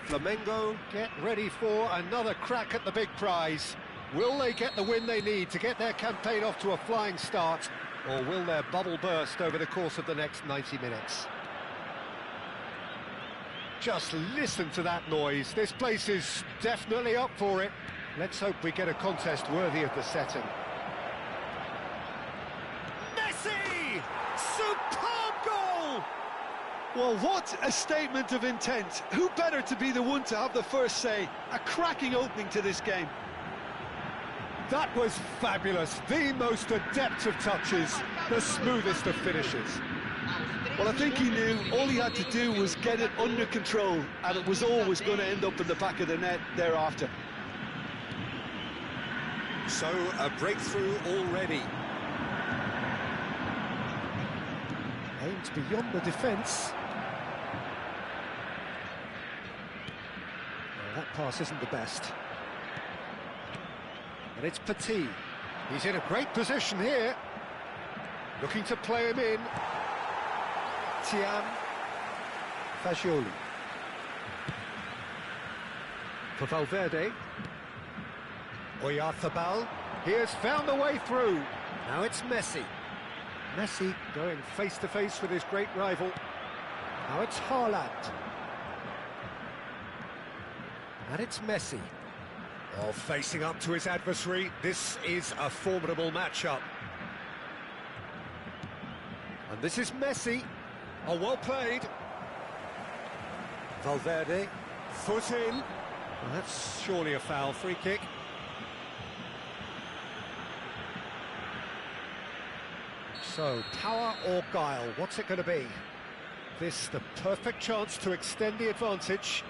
Flamengo get ready for another crack at the big prize. Will they get the win they need to get their campaign off to a flying start, or will their bubble burst over the course of the next 90 minutes? Just listen to that noise. This place is definitely up for it. Let's hope we get a contest worthy of the setting. Messi! Superb goal! Well, what a statement of intent. Who better to be the one to have the first say? A cracking opening to this game. That was fabulous. The most adept of touches, the smoothest of finishes. Well, I think he knew all he had to do was get it under control, and it was always going to end up in the back of the net thereafter. So, a breakthrough already. Aimed beyond the defence. Well, that pass isn't the best. And it's Petit. He's in a great position here. Looking to play him in. Thiam. Fagioli. For Valverde. Oyarzabal. He has found a way through. Now it's Messi. Messi going face-to-face with his great rival. Now it's Haaland. And it's Messi. Oh, facing up to his adversary. This is a formidable matchup. And this is Messi. Oh, well played. Valverde. Foot in. Well, that's surely a foul. Free kick. So, power or guile, what's it going to be? This the perfect chance to extend the advantage.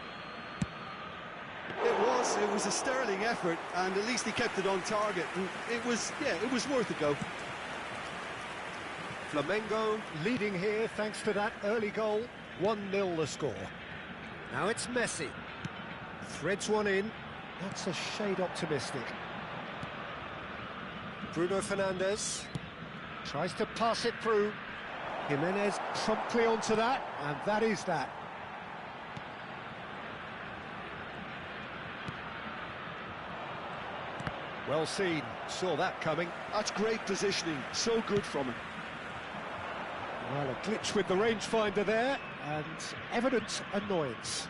It was a sterling effort, and at least he kept it on target. And it was worth a go. Flamengo leading here thanks to that early goal. 1-0 the score. Now it's Messi. Threads one in. That's a shade optimistic. Bruno Fernandes. Tries to pass it through. Jimenez promptly onto that, and that is that. Well seen, saw that coming. That's great positioning, so good from him. Well, a glitch with the rangefinder there, and evident annoyance.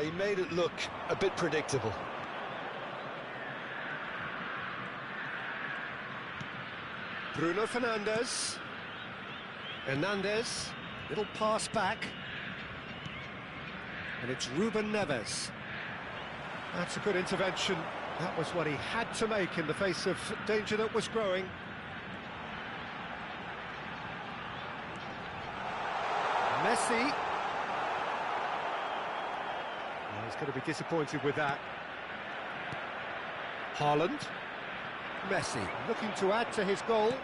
He made it look a bit predictable. Bruno Fernandes. Hernandez. Little pass back. And it's Ruben Neves. That's a good intervention. That was what he had to make in the face of danger that was growing. Messi. Well, he's going to be disappointed with that. Haaland. Messi looking to add to his goal.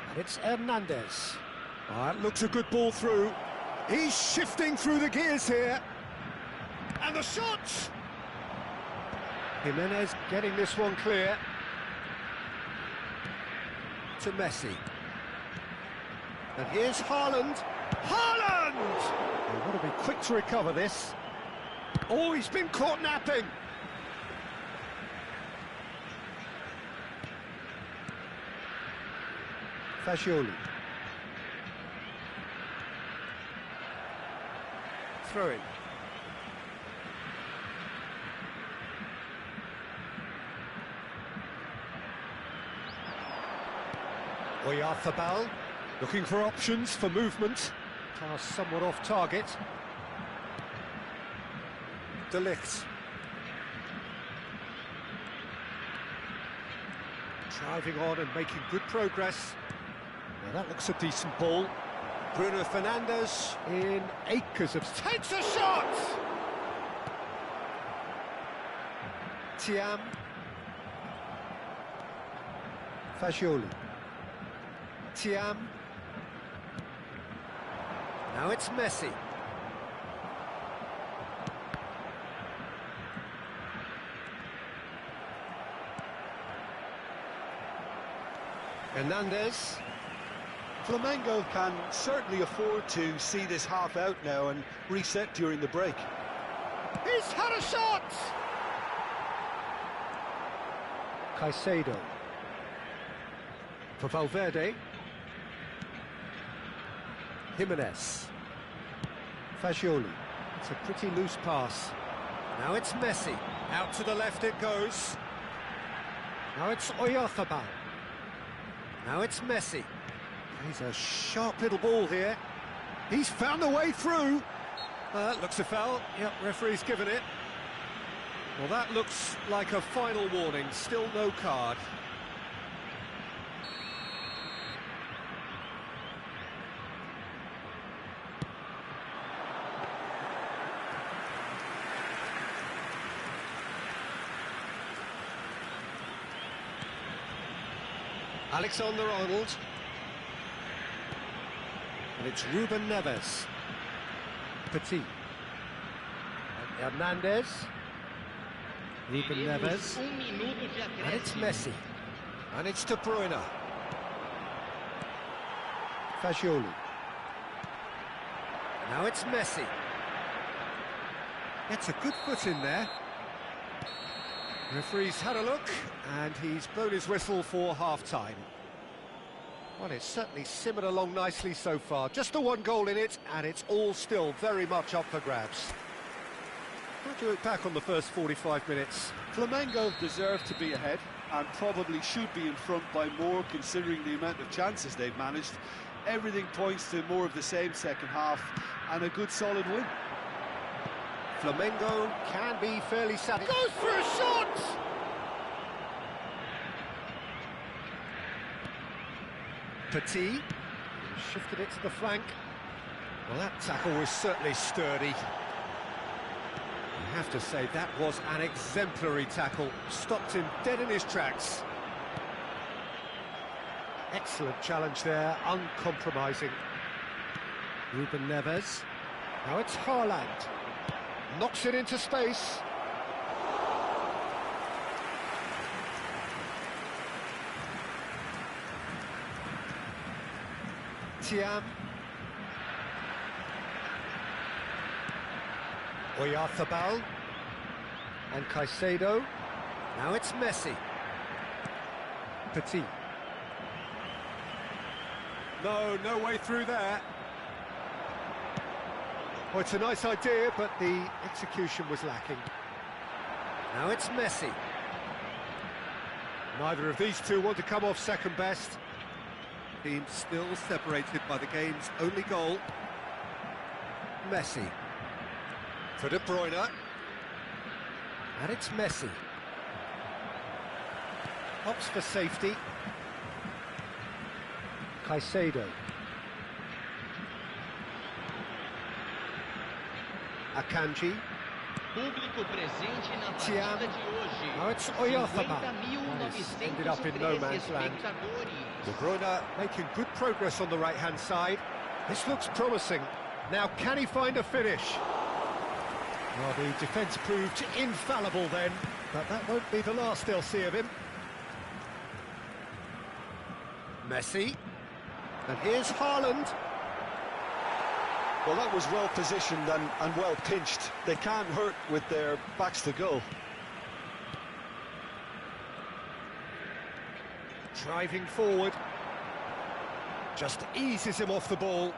And it's Hernandez. That looks a good ball through. He's shifting through the gears here. And the shot! Jimenez getting this one clear. To Messi. And here's Haaland. Haaland! They want to be quick to recover this. Oh, he's been caught napping. Fagioli. Throw in. Oyarzabal, looking for options for movement. Pass somewhat off target. De Ligt. Driving on and making good progress. Now that looks a decent ball. Bruno Fernandes in acres of... Takes a shot! Thiam. Fagioli. Thiam. Now it's Messi. Hernandez. Flamengo can certainly afford to see this half out now and reset during the break. He's had a shot! Caicedo. For Valverde. Jimenez. Fagioli. It's a pretty loose pass. Now it's Messi. Out to the left it goes. Now it's Oyarzabal. Now it's Messi. He's a sharp little ball here. He's found a way through. Looks a foul. Yep, referee's given it. Well, that looks like a final warning. Still no card. Alexander-Arnold. And it's Ruben Neves. Petit. And Hernandez. Ruben Neves. And it's Messi. And it's De Bruyne. Fagioli. Now it's Messi. Gets a good foot in there. Referee's had a look, and he's blown his whistle for half-time. Well, it's certainly simmered along nicely so far. Just the one goal in it, and it's all still very much up for grabs. What do you look back on the first 45 minutes? Flamengo deserve to be ahead, and probably should be in front by more, considering the amount of chances they've managed. Everything points to more of the same second half, and a good solid win. Flamengo can be fairly satisfied. Goes for a shot! Petit shifted it to the flank. Well, that tackle was certainly sturdy. I have to say, that was an exemplary tackle. Stopped him dead in his tracks. Excellent challenge there, uncompromising. Ruben Neves. Now it's Haaland. Knocks it into space. Thiam. Oyarzabal. And Caicedo. Now it's Messi. Petit. No way through there. Well, it's a nice idea, but the execution was lacking. Now it's Messi. Neither of these two want to come off second best. Team still separated by the game's only goal. Messi. For De Bruyne. And it's Messi. Opts for safety. Caicedo. Akanji. Thiam. Now it's Oyarzabal. Ended up in no man's land. De Bruyne making good progress on the right-hand side. This looks promising. Now, can he find a finish? Well, the defence proved infallible then, but that won't be the last they'll see of him. Messi. And here's Haaland. Well, that was well positioned and well pinched. They can't hurt with their backs to goal. Driving forward. Just eases him off the ball.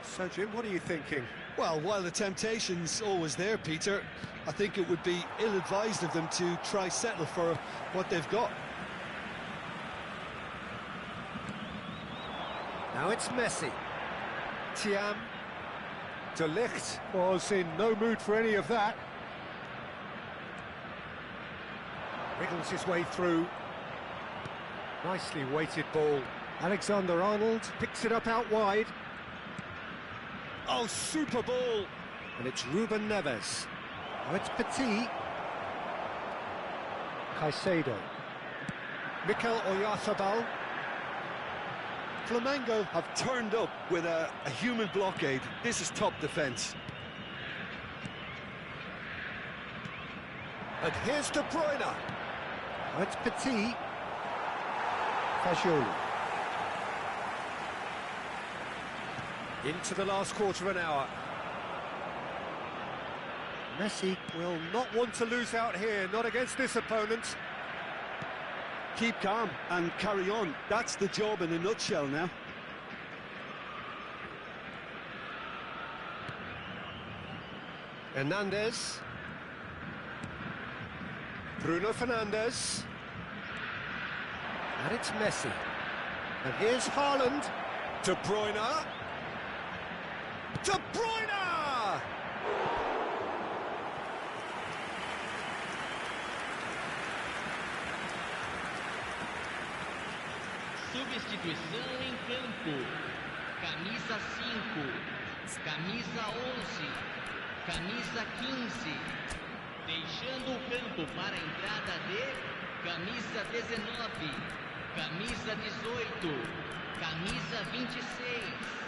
So, Jim, what are you thinking? Well, while the temptation's always there, Peter, I think it would be ill-advised of them to try settle for what they've got. Now it's Messi. Thiam. De Ligt was in no mood for any of that. Wriggles his way through. Nicely weighted ball. Alexander-Arnold picks it up out wide. Oh, super ball! And it's Ruben Neves. Now it's Petit. Caicedo. Mikel Oyarzabal. Flamengo have turned up with a human blockade. This is top defence. And here's De Bruyne. Now it's Petit. Fagioli. Into the last quarter of an hour. Messi will not want to lose out here, not against this opponent. Keep calm and carry on. That's the job in a nutshell now. Hernandez. Bruno Fernandes. And it's Messi. And here's Haaland. De Bruyne. De Bruyne! Substituição em campo. Camisa 5, camisa 11, camisa 15. Deixando o campo para a entrada de camisa 19, camisa 18, camisa 26.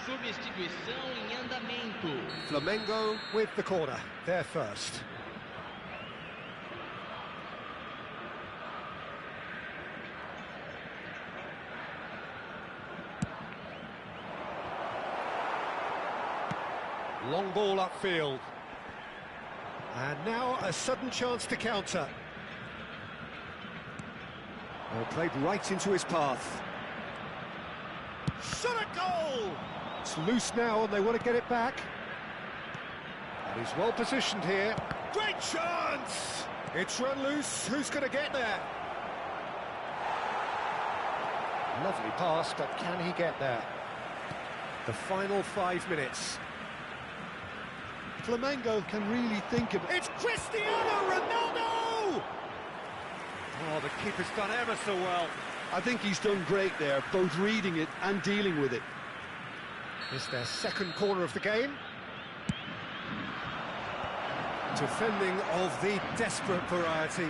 Substituição em andamento. Flamengo with the corner, they're first. Long ball upfield. And now a sudden chance to counter. Well, played right into his path. Shot a goal! It's loose now and they want to get it back. And he's well positioned here. Great chance! It's run loose, who's going to get there? Lovely pass, but can he get there? The final 5 minutes. Flamengo can really think of it. It's Cristiano Ronaldo! Oh, the keeper's done ever so well. I think he's done great there, both reading it and dealing with it. It's their second corner of the game. Defending of the desperate variety.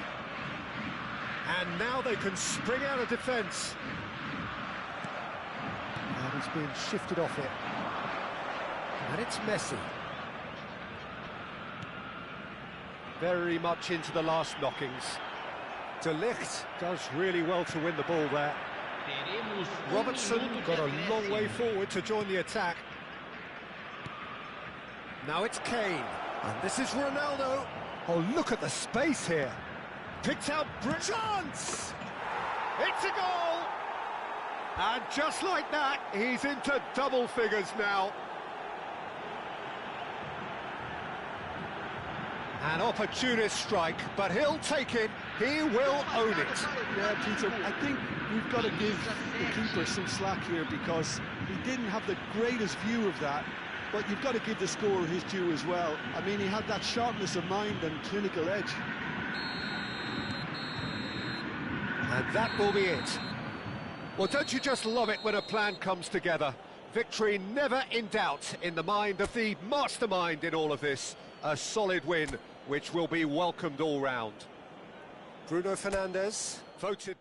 And now they can spring out of defence. And he's being shifted off it. And it's Messi. Very much into the last knockings. De Ligt does really well to win the ball there. Robertson got a long way forward to join the attack. Now it's Kane, and this is Ronaldo. Oh, look at the space here. Picked out chance! It's a goal! And just like that, he's into double figures now. An opportunist strike, but he'll take it. He will own it. Yeah, Peter, I think we've got to give the keeper some slack here because he didn't have the greatest view of that, but you've got to give the scorer his due as well. I mean, he had that sharpness of mind and clinical edge. And that will be it. Well, don't you just love it when a plan comes together? Victory never in doubt in the mind of the mastermind in all of this. A solid win, which will be welcomed all round. Bruno Fernandes voted...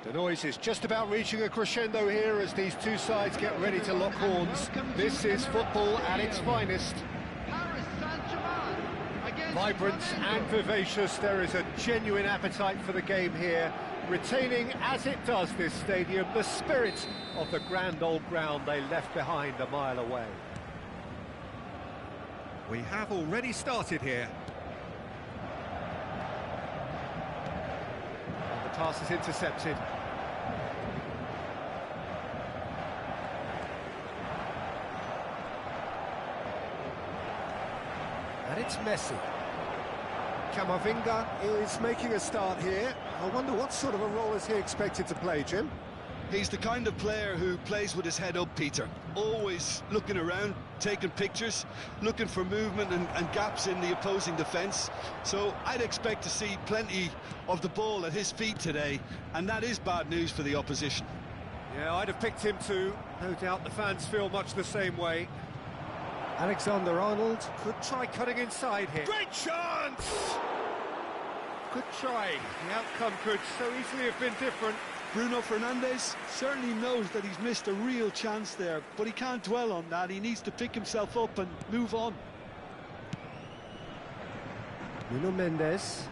The noise is just about reaching a crescendo here as these two sides get ready to lock horns. This is football at its finest. Vibrant and vivacious, there is a genuine appetite for the game here, retaining, as it does this stadium, the spirit of the grand old ground they left behind a mile away. We have already started here. And the pass is intercepted. And it's Messi. Camavinga is making a start here. I wonder what sort of a role is he expected to play, Jim? He's the kind of player who plays with his head up, Peter. Always looking around, taking pictures, looking for movement and gaps in the opposing defence. So I'd expect to see plenty of the ball at his feet today, and that is bad news for the opposition. Yeah, I'd have picked him too. No doubt the fans feel much the same way. Alexander-Arnold could try cutting inside here. Great chance! Good try. The outcome could so easily have been different. Bruno Fernandes certainly knows that he's missed a real chance there, but he can't dwell on that. He needs to pick himself up and move on. Nuno Mendes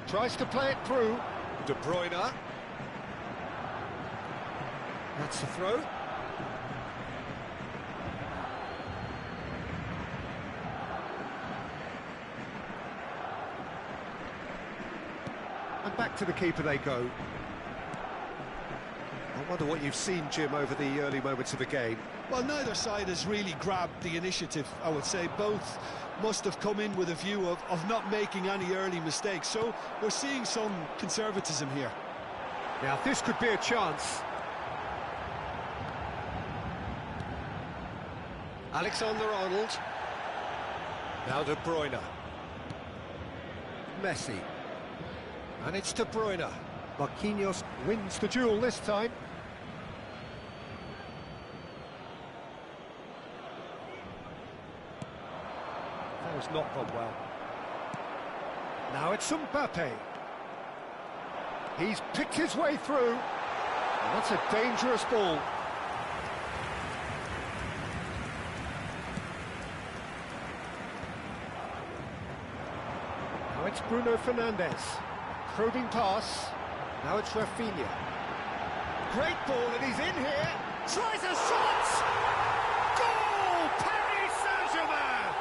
tries to play it through. De Bruyne. That's the throw. And back to the keeper they go. I wonder what you've seen, Jim, over the early moments of the game. Well, neither side has really grabbed the initiative, I would say. Both must have come in with a view of not making any early mistakes. So we're seeing some conservatism here. Now, this could be a chance. Alexander-Arnold. Now De Bruyne. Messi. And it's De Bruyne. Marquinhos wins the duel this time. That has not gone well. Now it's Mbappe. He's picked his way through. And that's a dangerous ball. Now it's Bruno Fernandes. Probing pass. Now it's Rafinha. Great ball, and he's in here. Tries a shot! Goal! Paris Saint-Germain!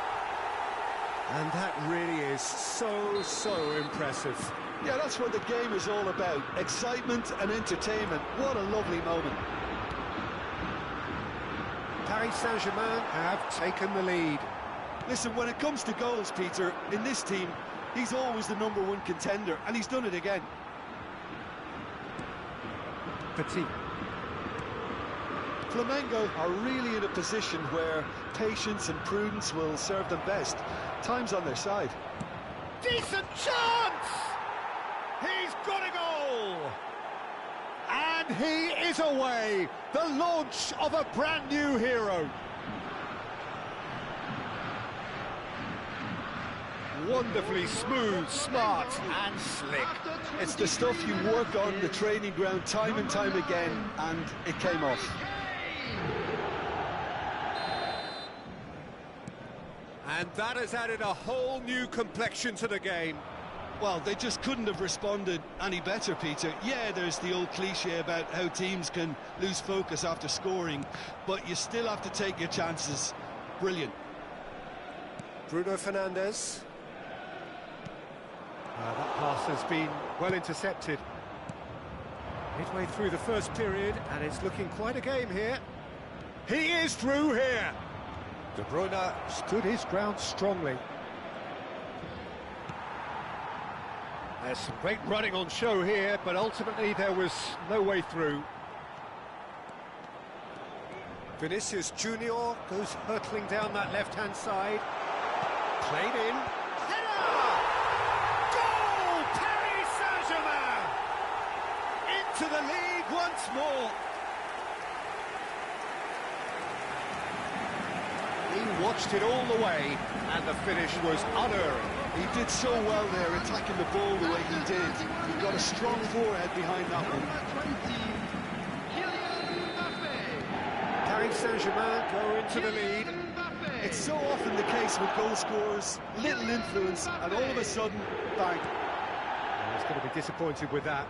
And that really is so impressive. Yeah, that's what the game is all about. Excitement and entertainment. What a lovely moment. Paris Saint-Germain have taken the lead. Listen, when it comes to goals, Peter, in this team, he's always the #1 contender, and he's done it again. Petit. Flamengo are really in a position where patience and prudence will serve them best. Time's on their side. Decent chance! He's got a goal! And he is away! The launch of a brand new hero. Wonderfully smooth, smart and slick. It's the stuff you work on the training ground time and time again, and it came off. And that has added a whole new complexion to the game. Well, they just couldn't have responded any better, Peter. Yeah, there's the old cliche about how teams can lose focus after scoring, but you still have to take your chances. Brilliant. Bruno Fernandes. That pass has been well intercepted. Midway through the first period, and it's looking quite a game here. He is through here. De Bruyne stood his ground strongly. There's some great running on show here, but ultimately there was no way through. Vinicius Junior goes hurtling down that left-hand side. Played in. Header! Goal! Paris Saint-Germain! Into the lead once more. He watched it all the way, and the finish was unerring. He did so well there, attacking the ball the way he did. He got a strong forehead behind that one. Paris Saint-Germain go into the lead. It's so often the case with goal scorers, little influence, and all of a sudden, bang. He's going to be disappointed with that.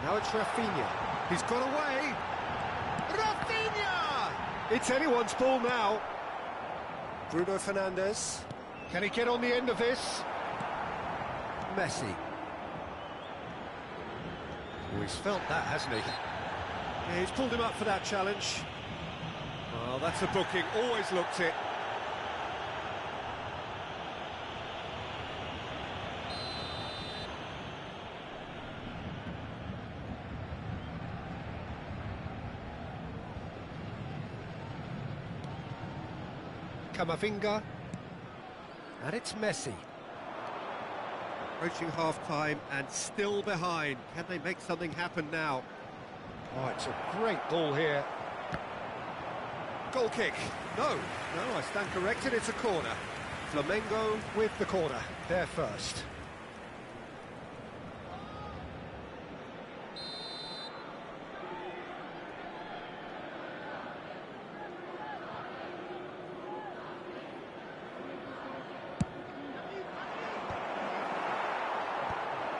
Now it's Rafinha. He's got away. Rafinha! It's anyone's ball now. Bruno Fernandes. Can he get on the end of this? Messi. Oh, he's felt that, hasn't he? Yeah, he's pulled him up for that challenge. Well, that's a booking. Always looked it. Camavinga, and it's Messi. Approaching half-time and still behind. Can they make something happen now? Oh, it's a great ball here. Goal kick. No, I stand corrected, it's a corner. Flamengo with the corner. They're first.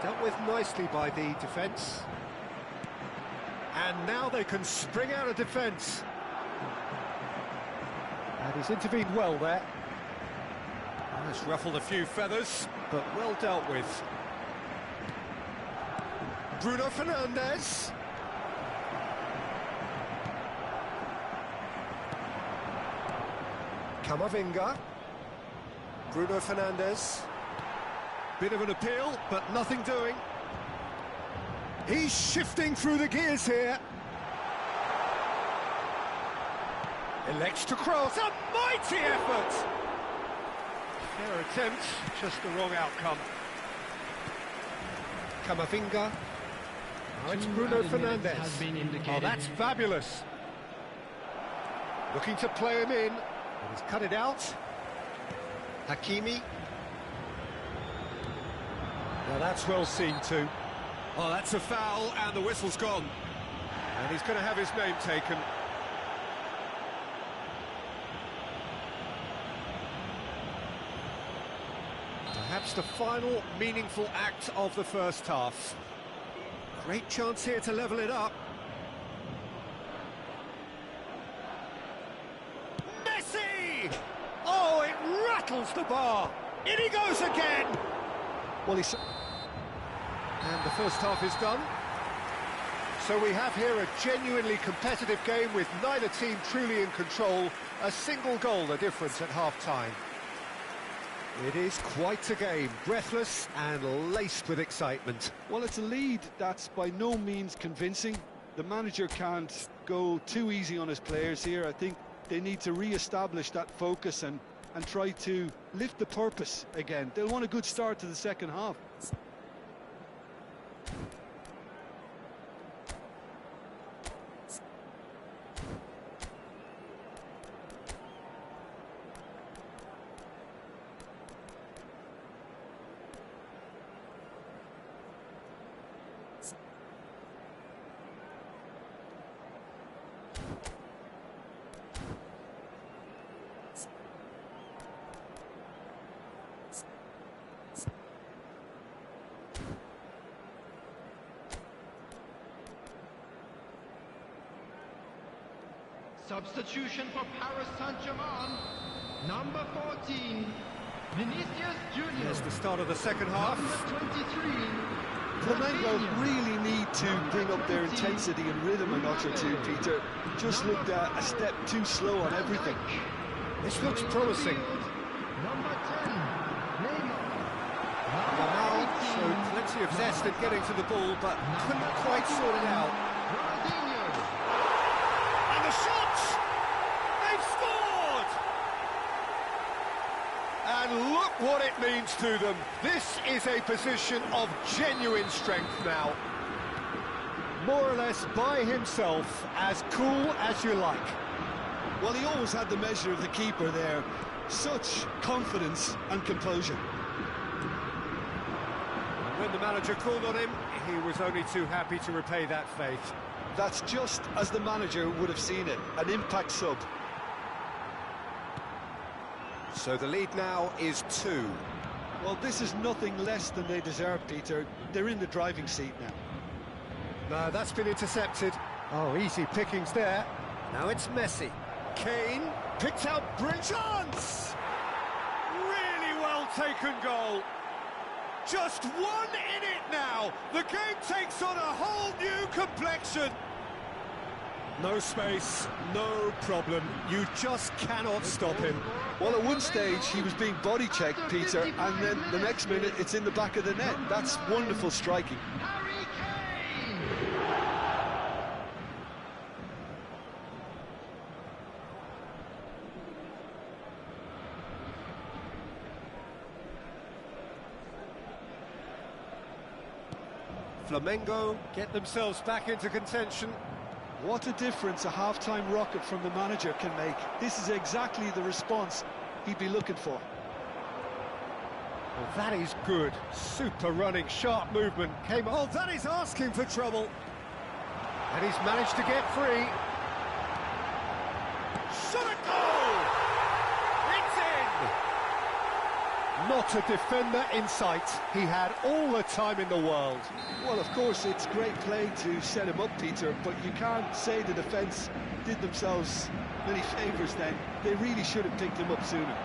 Dealt with nicely by the defence. And now they can spring out of defence. And he's intervened well there. Has ruffled a few feathers, but well dealt with. Bruno Fernandes. Camavinga. Bruno Fernandes. Bit of an appeal, but nothing doing. He's shifting through the gears here. Elects to cross, a mighty effort! Fair attempt, just the wrong outcome. Camavinga. Now it's Bruno Fernandes. Oh, that's fabulous. Looking to play him in, but he's cut it out. Hakimi. Now that's well seen too. Oh, that's a foul, and the whistle's gone. And he's going to have his name taken. Perhaps the final meaningful act of the first half. Great chance here to level it up. Messi! Oh, it rattles the bar. In he goes again. Well, and the first half is done. So we have here a genuinely competitive game with neither team truly in control. A single goal the difference at half-time. It is quite a game, breathless and laced with excitement. Well, it's a lead that's by no means convincing. The manager can't go too easy on his players here. I think they need to re-establish that focus and try to lift the purpose again. They'll want a good start to the second half. Substitution for Paris Saint-Germain, number 14, Vinicius Junior. Here's the start of the second half. Number 23, Flamengo really need to bring up their intensity and rhythm a notch or two, Peter. Just looked a step too slow on everything. This looks promising. number 10, Neymar. Now showed plenty of zest in getting to the ball, but couldn't quite sort it out. And the shots! They've scored! And look what it means to them. This is a position of genuine strength now. More or less by himself, as cool as you like. Well, he always had the measure of the keeper there. Such confidence and composure. When the manager called on him, he was only too happy to repay that faith. That's just as the manager would have seen it, an impact sub. So the lead now is 2. Well, this is nothing less than they deserve, Peter. They're in the driving seat now. No, that's been intercepted. Oh, easy pickings there. Now it's Messi. Kane picked out brilliant chance! Really well taken goal. Just 1 in it now. The game takes on a whole new complexion. No space, no problem. You just cannot stop him. Well, at one stage, he was being body-checked, Peter, and then the next minute, it's in the back of the net. That's wonderful striking. Harry Kane! Flamengo get themselves back into contention. What a difference a half-time rocket from the manager can make. This is exactly the response he'd be looking for. Well, that is good. Super running, sharp movement. Oh, that is asking for trouble. And he's managed to get free. Shot a goal! It's in! Not a defender in sight. He had all the time in the world. Well, of course, it's great play to set him up, Peter, but you can't say the defence did themselves many favours then. They really should have picked him up sooner.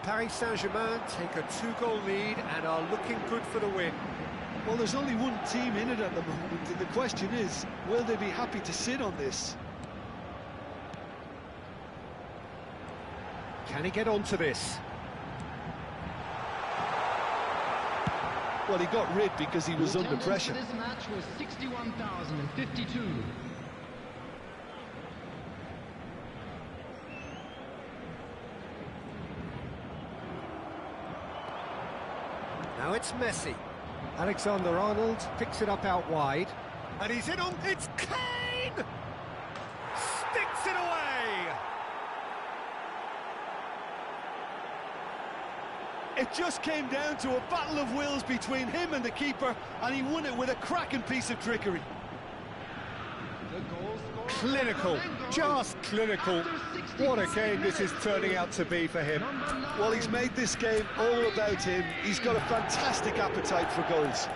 Paris Saint-Germain take a 2-goal lead and are looking good for the win. Well, there's only one team in it at the moment, and the question is, will they be happy to sit on this? Can he get onto this? Well, he got rid because he was under pressure. This match was 61,052. Now it's Messi. Alexander-Arnold picks it up out wide. And he's in on... It's Kane! Sticks it away! It just came down to a battle of wills between him and the keeper, and he won it with a cracking piece of trickery. The goal scorer, Clinical, Flamengo, just clinical. What a game this is turning out to be for him. Well, he's made this game all about him. He's got a fantastic appetite for goals.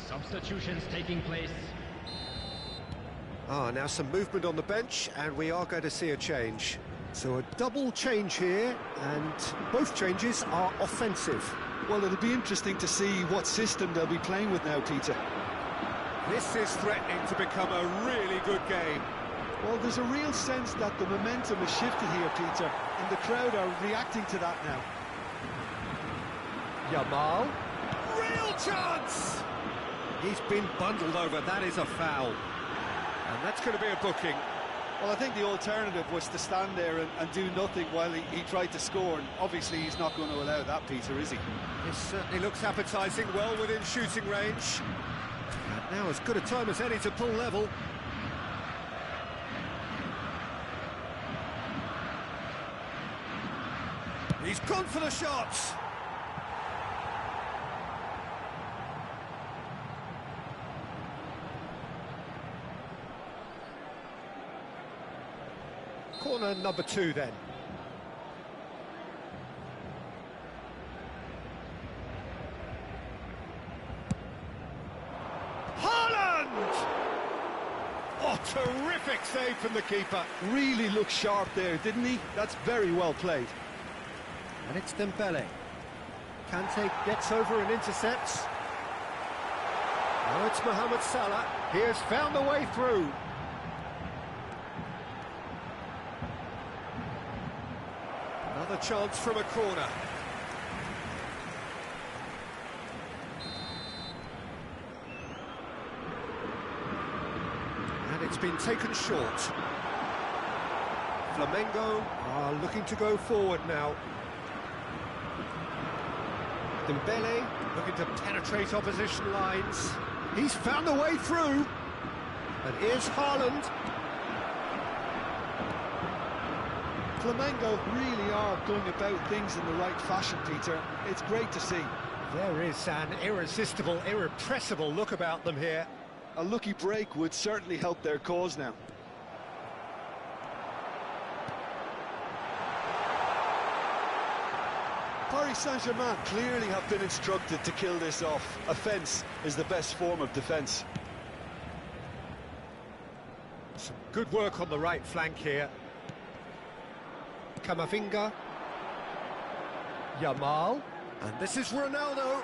Substitutions taking place. Now some movement on the bench, and we are going to see a change. So a double change here, and both changes are offensive. Well, it'll be interesting to see what system they'll be playing with now, Peter. This is threatening to become a really good game. Well, there's a real sense that the momentum has shifted here, Peter, and the crowd are reacting to that now. Yamal. real chance! He's been bundled over, that is a foul. And that's going to be a booking. Well, I think the alternative was to stand there and do nothing while he tried to score, and obviously he's not going to allow that, Peter, is he? It certainly looks appetising, well within shooting range. And now as good a time as any to pull level. He's gone for the shots. Corner number 2 then. Haaland! Oh, terrific save from the keeper. Really looked sharp there, didn't he? That's very well played. And it's Dembele. Kante gets over and intercepts. Now it's Mohamed Salah. He has found a way through. Another chance from a corner. And it's been taken short. Flamengo are looking to go forward now. Dembele looking to penetrate opposition lines. He's found a way through. And here's Haaland. Flamengo really are going about things in the right fashion, Peter. It's great to see. There is an irresistible, irrepressible look about them here. A lucky break would certainly help their cause now. Paris Saint-Germain clearly have been instructed to kill this off. Offence is the best form of defence. Some good work on the right flank here. Camavinga. Yamal. And this is Ronaldo.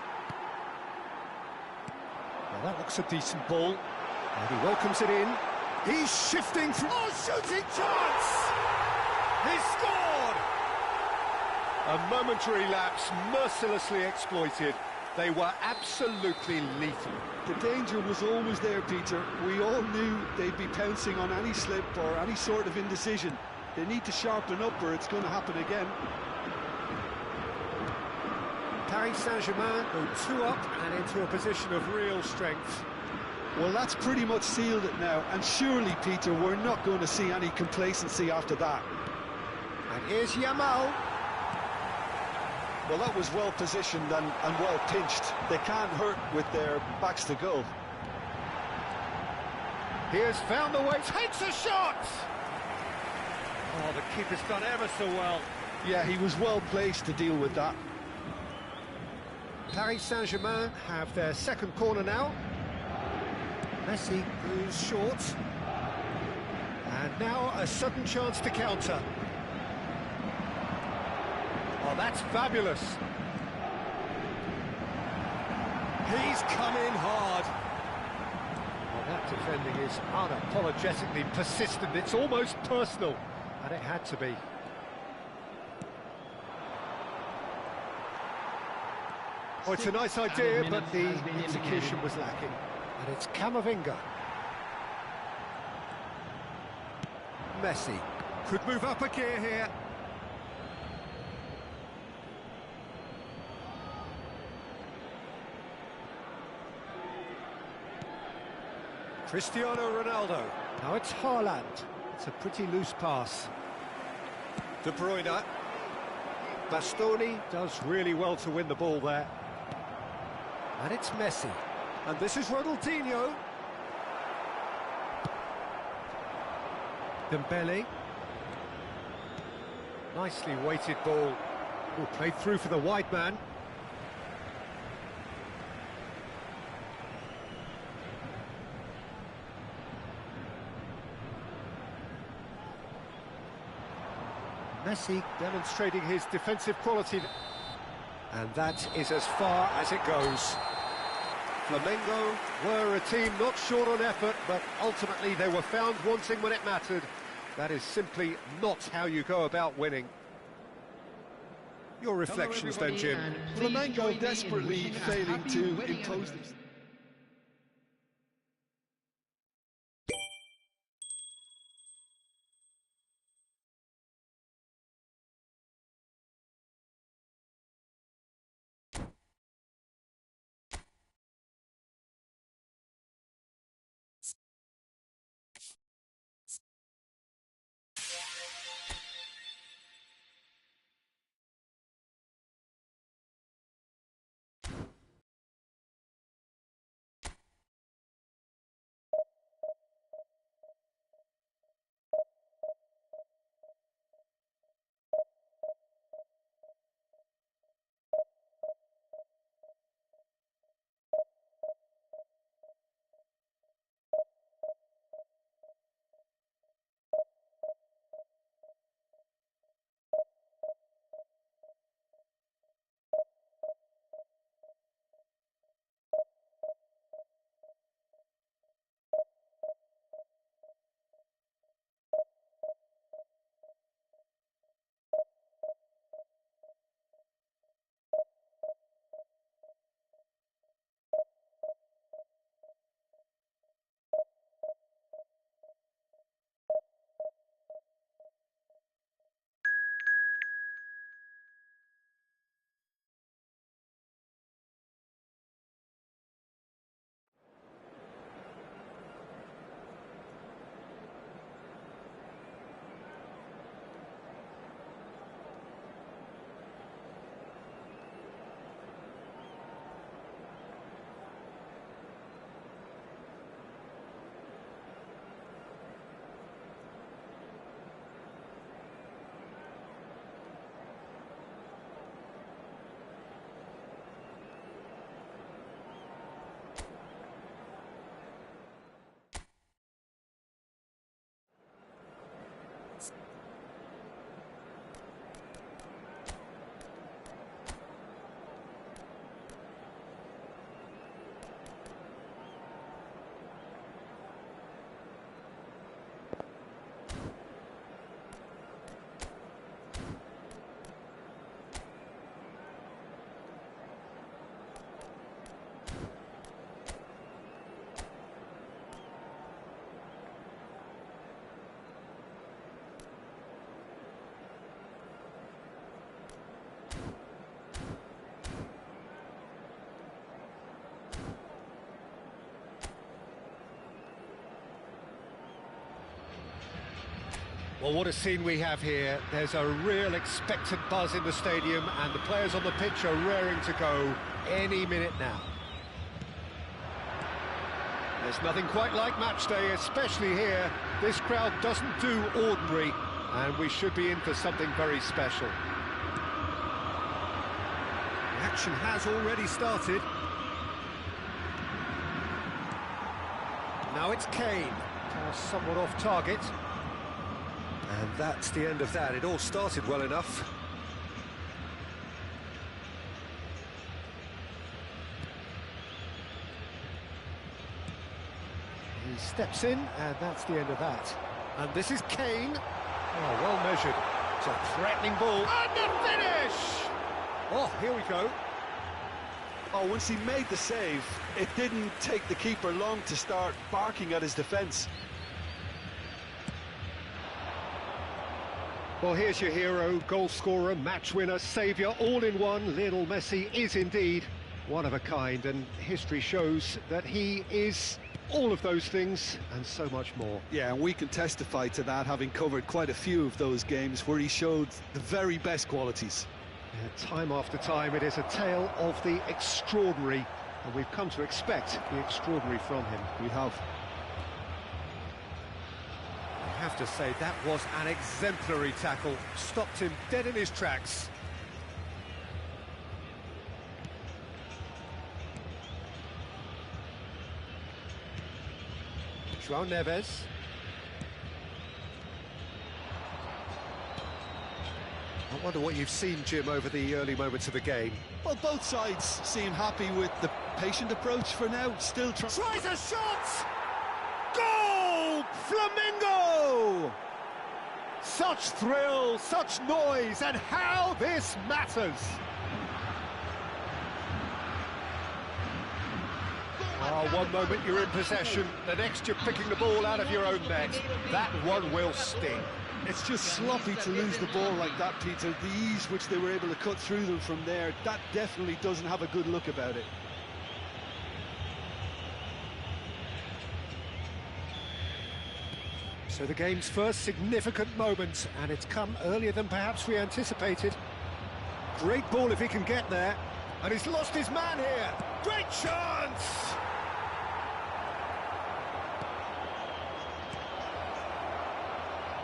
Well, that looks a decent ball. And he welcomes it in. He's shifting through. Oh, shooting chance! He scored! A momentary lapse, mercilessly exploited. They were absolutely lethal. The danger was always there, Peter. We all knew they'd be pouncing on any slip or any sort of indecision. They need to sharpen up or it's going to happen again. Paris Saint-Germain go 2 up and into a position of real strength. Well, that's pretty much sealed it now. And surely, Peter, we're not going to see any complacency after that. And here's Yamal. Well, that was well positioned and well pinched. They can't hurt with their backs to goal. He has found the way, takes a shot! Oh, the keeper's done ever so well. Yeah, he was well placed to deal with that. Paris Saint-Germain have their second corner now. Messi goes short. And now a sudden chance to counter. Oh, that's fabulous. He's come in hard. Well, that defending is unapologetically persistent. It's almost personal. And it had to be. Oh, it's a nice idea, but the execution was lacking. And it's Camavinga. Messi could move up a gear here. Cristiano Ronaldo. Now it's Haaland. It's a pretty loose pass. De Bruyne. Bastoni does really well to win the ball there. And it's Messi. And this is Ronaldinho. Dembele. Nicely weighted ball. Oh, played through for the wide man. Messi demonstrating his defensive quality. And that is as far as it goes. Flamengo were a team not short on effort, but ultimately they were found wanting when it mattered. That is simply not how you go about winning. Your reflections then, Jim. Flamengo desperately failing to impose themselves. Well, what a scene we have here. There's a real expectant buzz in the stadium, and the players on the pitch are raring to go any minute now. There's nothing quite like match day, especially here. This crowd doesn't do ordinary, and we should be in for something very special. The action has already started. Now it's Kane, somewhat off target. And that's the end of that. It all started well enough. He steps in, and that's the end of that. And this is Kane. Oh, well measured. It's a threatening ball. And the finish! Oh, here we go. Oh, once he made the save, it didn't take the keeper long to start barking at his defence. Well, here's your hero, goal scorer, match winner, saviour, all in one. Lionel Messi is indeed one of a kind, and history shows that he is all of those things and so much more. Yeah, and we can testify to that, having covered quite a few of those games where he showed the very best qualities. Yeah, time after time, it is a tale of the extraordinary, and we've come to expect the extraordinary from him. We have. I have to say, that was an exemplary tackle. Stopped him dead in his tracks. João Neves. I wonder what you've seen, Jim, over the early moments of the game. Well, both sides seem happy with the patient approach for now. Still tries a shot! Goal! Flamengo! Such thrill, such noise, and how this matters! Oh, one moment you're in possession, the next you're picking the ball out of your own net. That one will sting. It's just sloppy to lose the ball like that, Peter. The ease which they were able to cut through them from there, that definitely doesn't have a good look about it. So the game's first significant moment, and it's come earlier than perhaps we anticipated. Great ball if he can get there, and he's lost his man here. Great chance!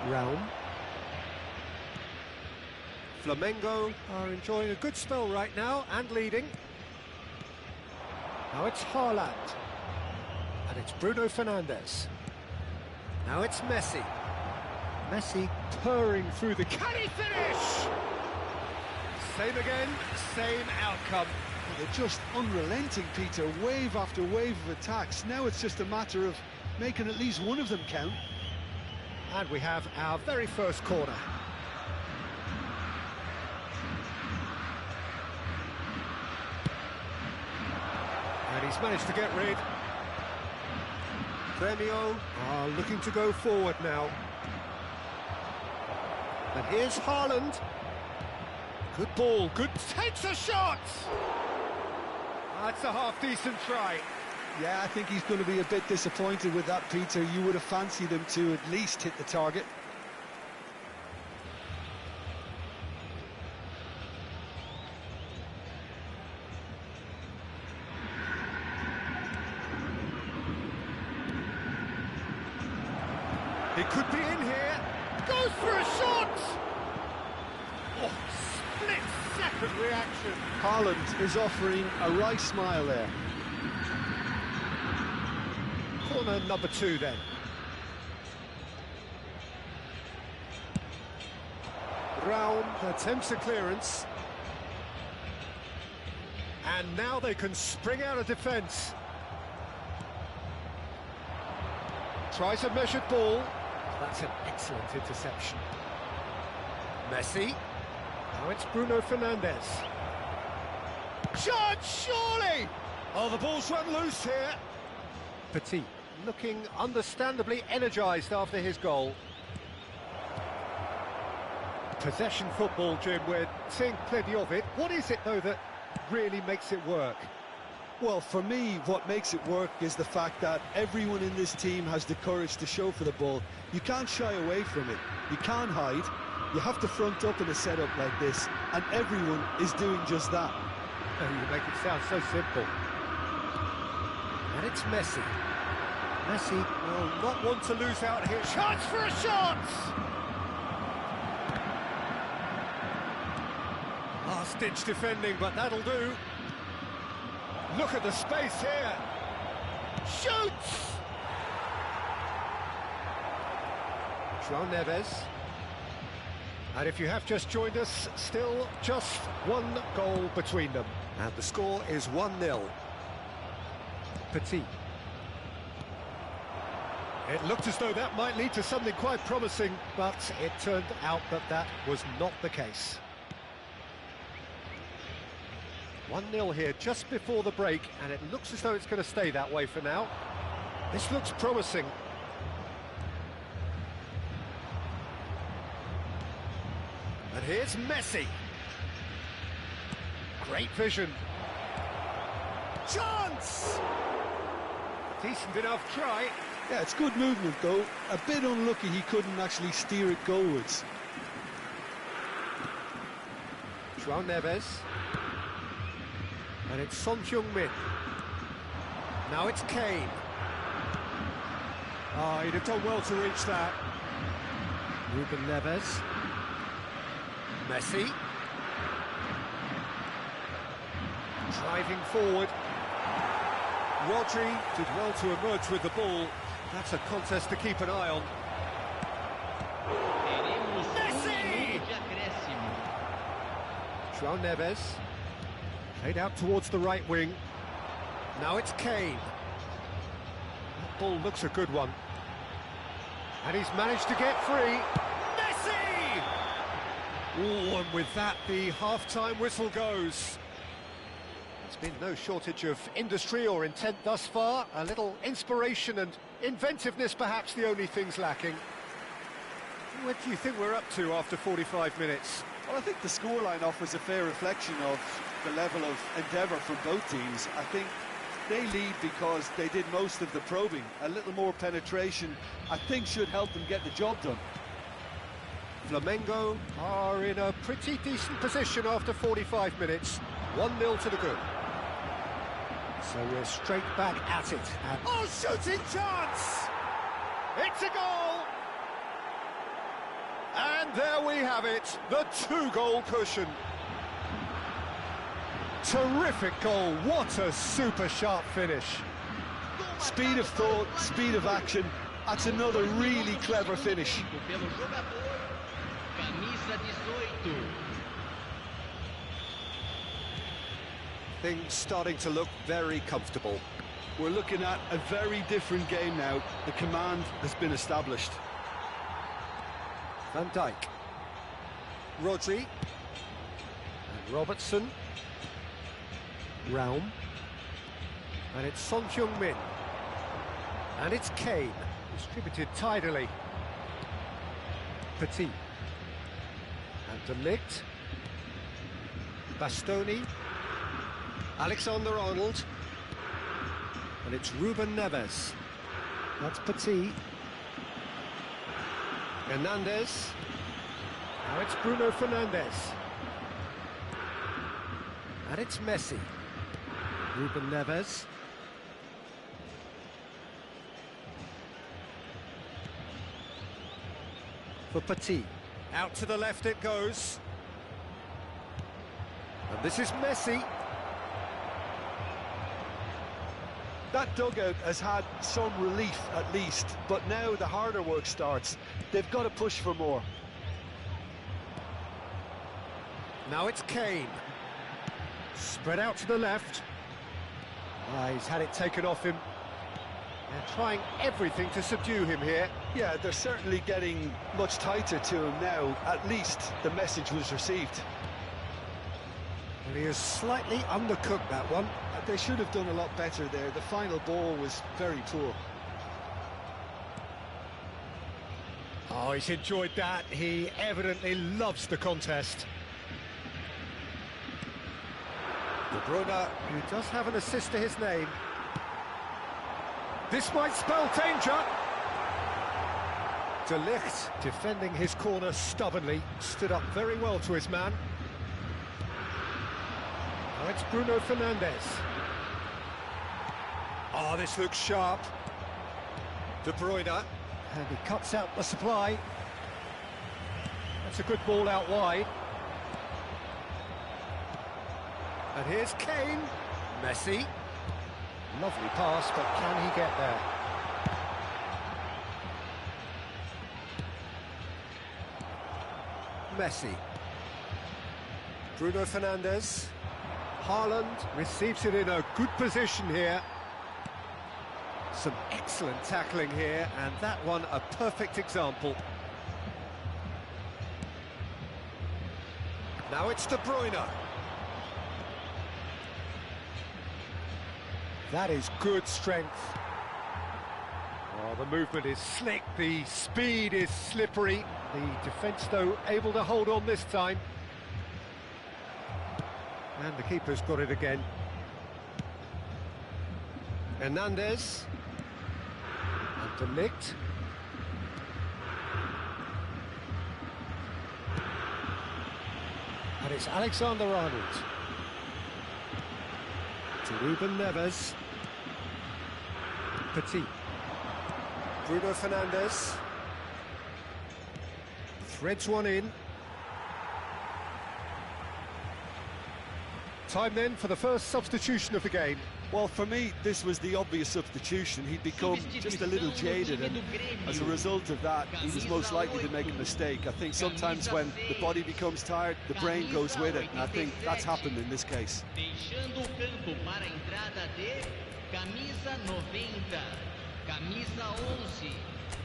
Realm. Flamengo are enjoying a good spell right now and leading. Now it's Haaland. And it's Bruno Fernandes. Now it's Messi. Messi purring through the... Can he finish? Same again, same outcome. They're just unrelenting, Peter. Wave after wave of attacks. Now it's just a matter of making at least one of them count. And we have our very first corner. And he's managed to get rid. Gremio are looking to go forward now. And here's Haaland. Good ball, good... Takes a shot! That's a half-decent try. Yeah, I think he's going to be a bit disappointed with that, Peter. You would have fancied him to at least hit the target. He could be in here. Goes for a shot! Oh, split-second reaction. Haaland is offering a wry smile there. Corner number 2 then. Raum attempts a clearance. And now they can spring out of defence. Tries a measured ball. That's an excellent interception. Messi. Now it's Bruno Fernandes. Shot, surely! Oh, the ball's run loose here. Petit, looking understandably energised after his goal. Possession football, Jim, we're seeing plenty of it. What is it, though, that really makes it work? Well, for me, what makes it work is the fact that everyone in this team has the courage to show for the ball. You can't shy away from it. You can't hide. You have to front up in a setup like this, and everyone is doing just that. Oh, you make it sound so simple. And it's Messi. Messi will not want to lose out here. Chance for a shot! Last-ditch defending, but that'll do. Look at the space here. Shoots! João Neves. And if you have just joined us, still just one goal between them. And the score is 1-0. Petit. It looked as though that might lead to something quite promising, but it turned out that that was not the case. 1-0 here just before the break, and it looks as though it's going to stay that way for now. This looks promising. And here's Messi. Great vision. Chance! Decent enough try. Yeah, it's good movement, though. A bit unlucky he couldn't actually steer it goalwards. João Neves. And it's Son Heung-min. Now it's Kane. Oh, he'd have done well to reach that. Ruben Neves. Messi. Driving forward. Rodri did well to emerge with the ball. That's a contest to keep an eye on. Messi! João Neves. Played out towards the right wing. Now it's Kane. That ball looks a good one. And he's managed to get free. Messi! Oh, and with that, the half-time whistle goes. There's been no shortage of industry or intent thus far. A little inspiration and inventiveness, perhaps the only things lacking. What do you think we're up to after 45 minutes? Well, I think the scoreline offers a fair reflection of the level of endeavour from both teams. I think they lead because they did most of the probing. A little more penetration, I think, should help them get the job done. Flamengo are in a pretty decent position after 45 minutes. 1-0 to the good. So we're straight back at it. And oh, shooting chance! It's a goal! And there we have it, the two-goal cushion. Terrific goal, what a super sharp finish. Speed of thought, speed of action, that's another really clever finish. Things starting to look very comfortable. We're looking at a very different game now. The command has been established. Van Dijk, Rodri, and Robertson, Raum, and it's Son Heung-min, and it's Kane, distributed tidily. Petit, and De Ligt, Bastoni, Alexander-Arnold, and it's Ruben Neves. That's Petit. Hernandez. Now it's Bruno Fernandes. And it's Messi. Ruben Neves. For Petit. Out to the left it goes. And this is Messi. That dugout has had some relief at least, but now the harder work starts. They've got to push for more. Now it's Kane. Spread out to the left. He's had it taken off him. They're trying everything to subdue him here. Yeah, they're certainly getting much tighter to him now. At least the message was received. And he has slightly undercooked that one. They should have done a lot better there. The final ball was very poor. Oh, he's enjoyed that. He evidently loves the contest. De Bruyne, who does have an assist to his name. This might spell danger. De Ligt, defending his corner stubbornly, stood up very well to his man. Now it's Bruno Fernandes. Oh, this looks sharp. De Bruyne, and he cuts out the supply. That's a good ball out wide. And here's Kane. Messi. Lovely pass, but can he get there? Messi. Bruno Fernandes. Haaland receives it in a good position here. Some excellent tackling here, and that one a perfect example. Now it's De Bruyne. That is good strength. Oh, the movement is slick, the speed is slippery. The defence, though, able to hold on this time. And the keeper's got it again. Hernandez. And De Ligt. And it's Alexander-Arnold. To Ruben Neves. Petit. Bruno Fernandes. Threads one in. Time then for the first substitution of the game. Well, for me, this was the obvious substitution. He'd become just a little jaded, and as a result of that, he was most likely to make a mistake. I think sometimes when the body becomes tired, the brain goes with it, and I think that's happened in this case. Deixando o campo para a entrada de camisa 90, camisa 11,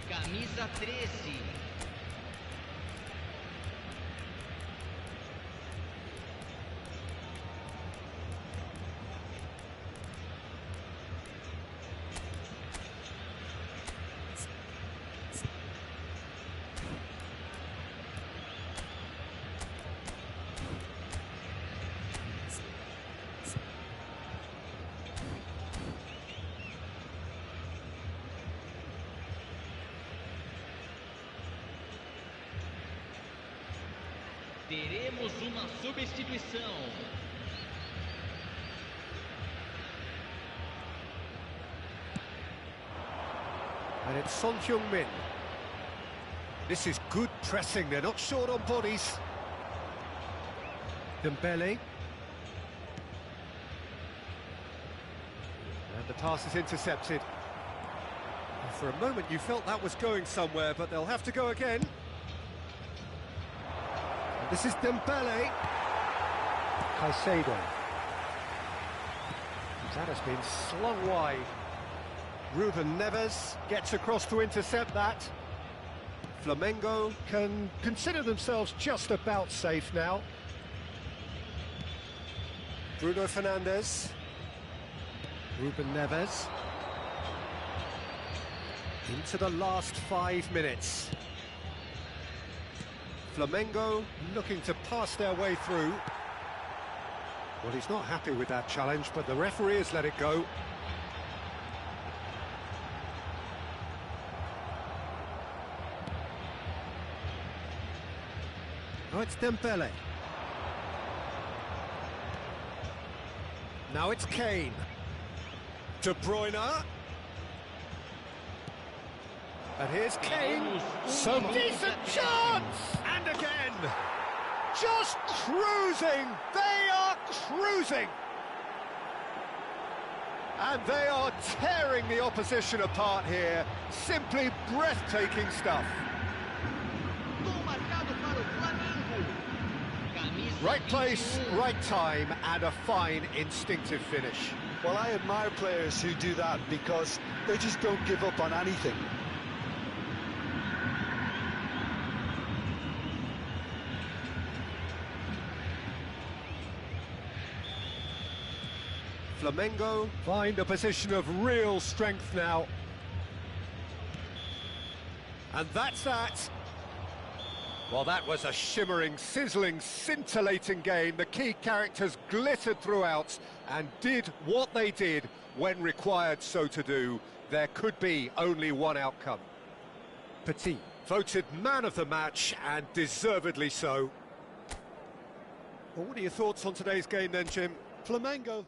camisa 13. Teremos uma substituição. And it's Son Heung-min. This is good pressing, they're not short on bodies. Dembele. And the pass is intercepted. And for a moment you felt that was going somewhere, but they'll have to go again. And this is Dembele. Caicedo. That has been slung wide. Ruben Neves gets across to intercept that. Flamengo can consider themselves just about safe now. Bruno Fernandes. Ruben Neves. Into the last 5 minutes. Flamengo looking to pass their way through. Well, he's not happy with that challenge, but the referee has let it go. Oh, it's Dembele. Now it's Kane. De Bruyne. And here's Kane. Some decent chance! And again! Just cruising! They are cruising! And they are tearing the opposition apart here. Simply breathtaking stuff. Right place, right time, and a fine instinctive finish. Well, I admire players who do that because they just don't give up on anything. Flamengo find a position of real strength now. And that's that. Well, that was a shimmering, sizzling, scintillating game. The key characters glittered throughout and did what they did when required so to do. There could be only one outcome. Petit, voted man of the match, and deservedly so. Well, what are your thoughts on today's game then, Jim? Flamengo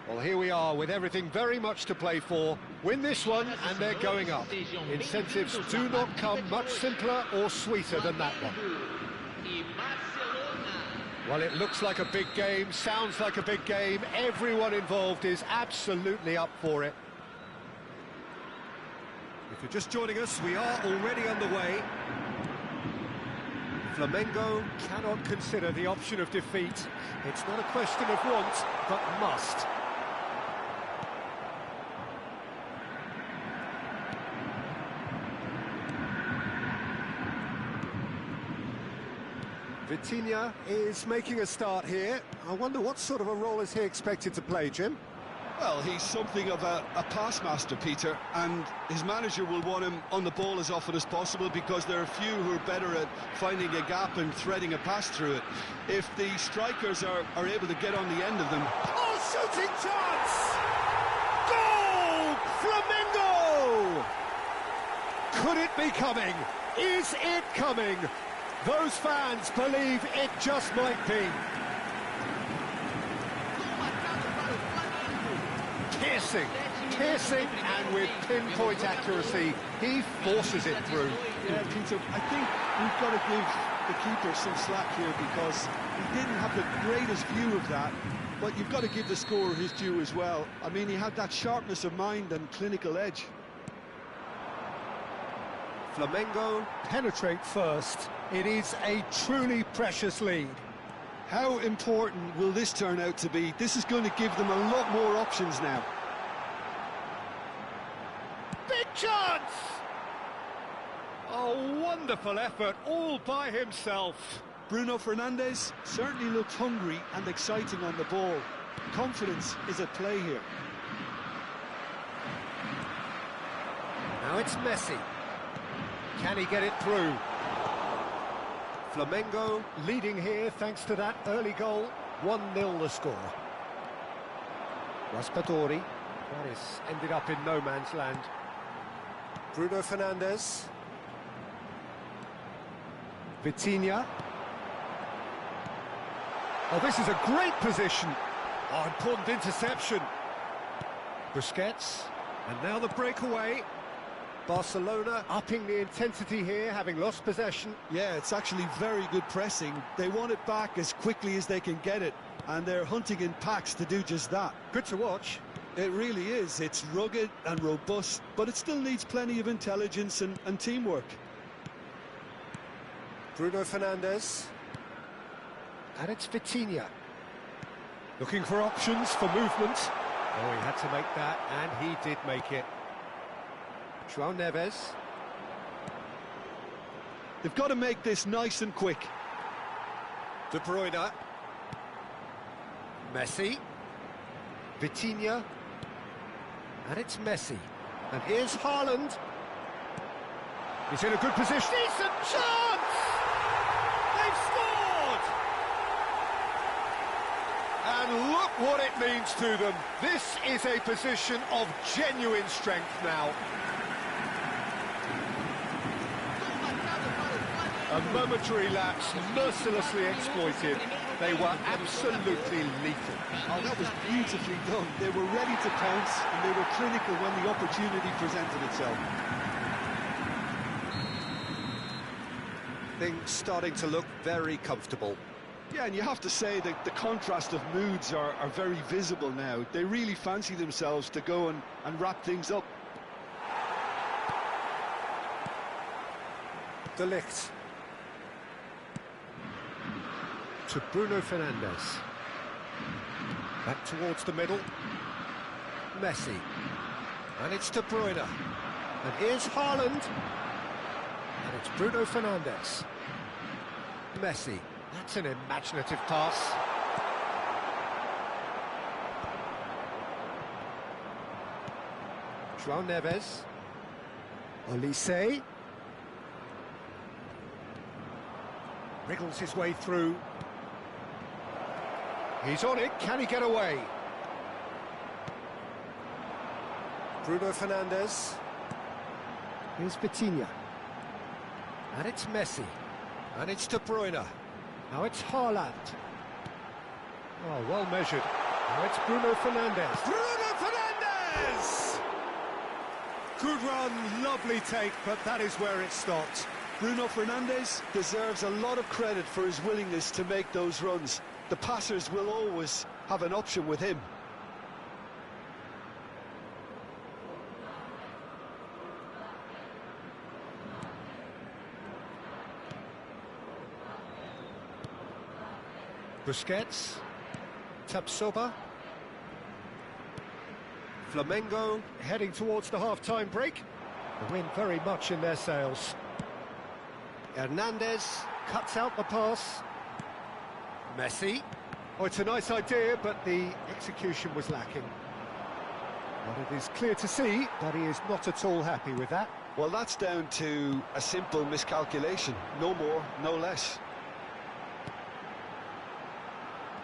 Well, here we are with everything very much to play for. Win this one and they're going up. Incentives do not come much simpler or sweeter than that one. Well, it looks like a big game, sounds like a big game. Everyone involved is absolutely up for it. If you're just joining us, we are already underway. Flamengo cannot consider the option of defeat. It's not a question of want, but must. Vitinha is making a start here. I wonder what sort of a role is he expected to play, Jim? Well, he's something of a pass master, Peter, and his manager will want him on the ball as often as possible because there are a few who are better at finding a gap and threading a pass through it. If the strikers are able to get on the end of them... Oh, shooting chance! Goal! Flamengo! Could it be coming? Is it coming? Those fans believe it just might be. Piercing, and with pinpoint accuracy, he forces it through. Yeah, Peter, I think we've got to give the keeper some slack here because he didn't have the greatest view of that, but you've got to give the scorer his due as well. I mean, he had that sharpness of mind and clinical edge. Flamengo penetrate first. It is a truly precious lead. How important will this turn out to be? This is going to give them a lot more options now. Big chance! A wonderful effort all by himself. Bruno Fernandes certainly looked hungry and exciting on the ball. Confidence is at play here. Now it's Messi. Can he get it through? Flamengo leading here thanks to that early goal. 1-0 the score. Raspadori. Paris ended up in no man's land. Bruno Fernandes. Vitinha. Oh, this is a great position. Oh, important interception. Busquets. And now the breakaway. Barcelona upping the intensity here, having lost possession. Yeah, it's actually very good pressing. They want it back as quickly as they can get it, and they're hunting in packs to do just that. Good to watch. It really is. It's rugged and robust, but it still needs plenty of intelligence and teamwork. Bruno Fernandes. And it's Vitinha. Looking for options for movement. Oh, he had to make that, and he did make it. João Neves. They've got to make this nice and quick. De Bruyne. Messi. Vitinha. And it's Messi. And here's Haaland. He's in a good position. Decent chance! They've scored! And look what it means to them. This is a position of genuine strength now. A momentary lapse, mercilessly exploited. They were absolutely lethal. Oh, that was beautifully done. They were ready to pounce, and they were clinical when the opportunity presented itself. Things starting to look very comfortable. Yeah, and you have to say that the contrast of moods are very visible now. They really fancy themselves to go and wrap things up. De Ligt. To Bruno Fernandes. Back towards the middle. Messi. And it's De Bruyne. And here's Haaland. And it's Bruno Fernandes. Messi. That's an imaginative pass. João Neves. Olise. Wriggles his way through. He's on it, can he get away? Bruno Fernandes. Here's Vitinha. And it's Messi. And it's De Bruyne. Now it's Haaland. Oh, well measured. Now it's Bruno Fernandes. Bruno Fernandes! Good run, lovely take, but that is where it stopped. Bruno Fernandes deserves a lot of credit for his willingness to make those runs. The passers will always have an option with him. Busquets, Tapsoba, Flamengo heading towards the half-time break. The wind very much in their sails. Hernandez cuts out the pass. Messi. Oh, it's a nice idea, but the execution was lacking. Well, it is clear to see that he is not at all happy with that. Well, that's down to a simple miscalculation. No more, no less.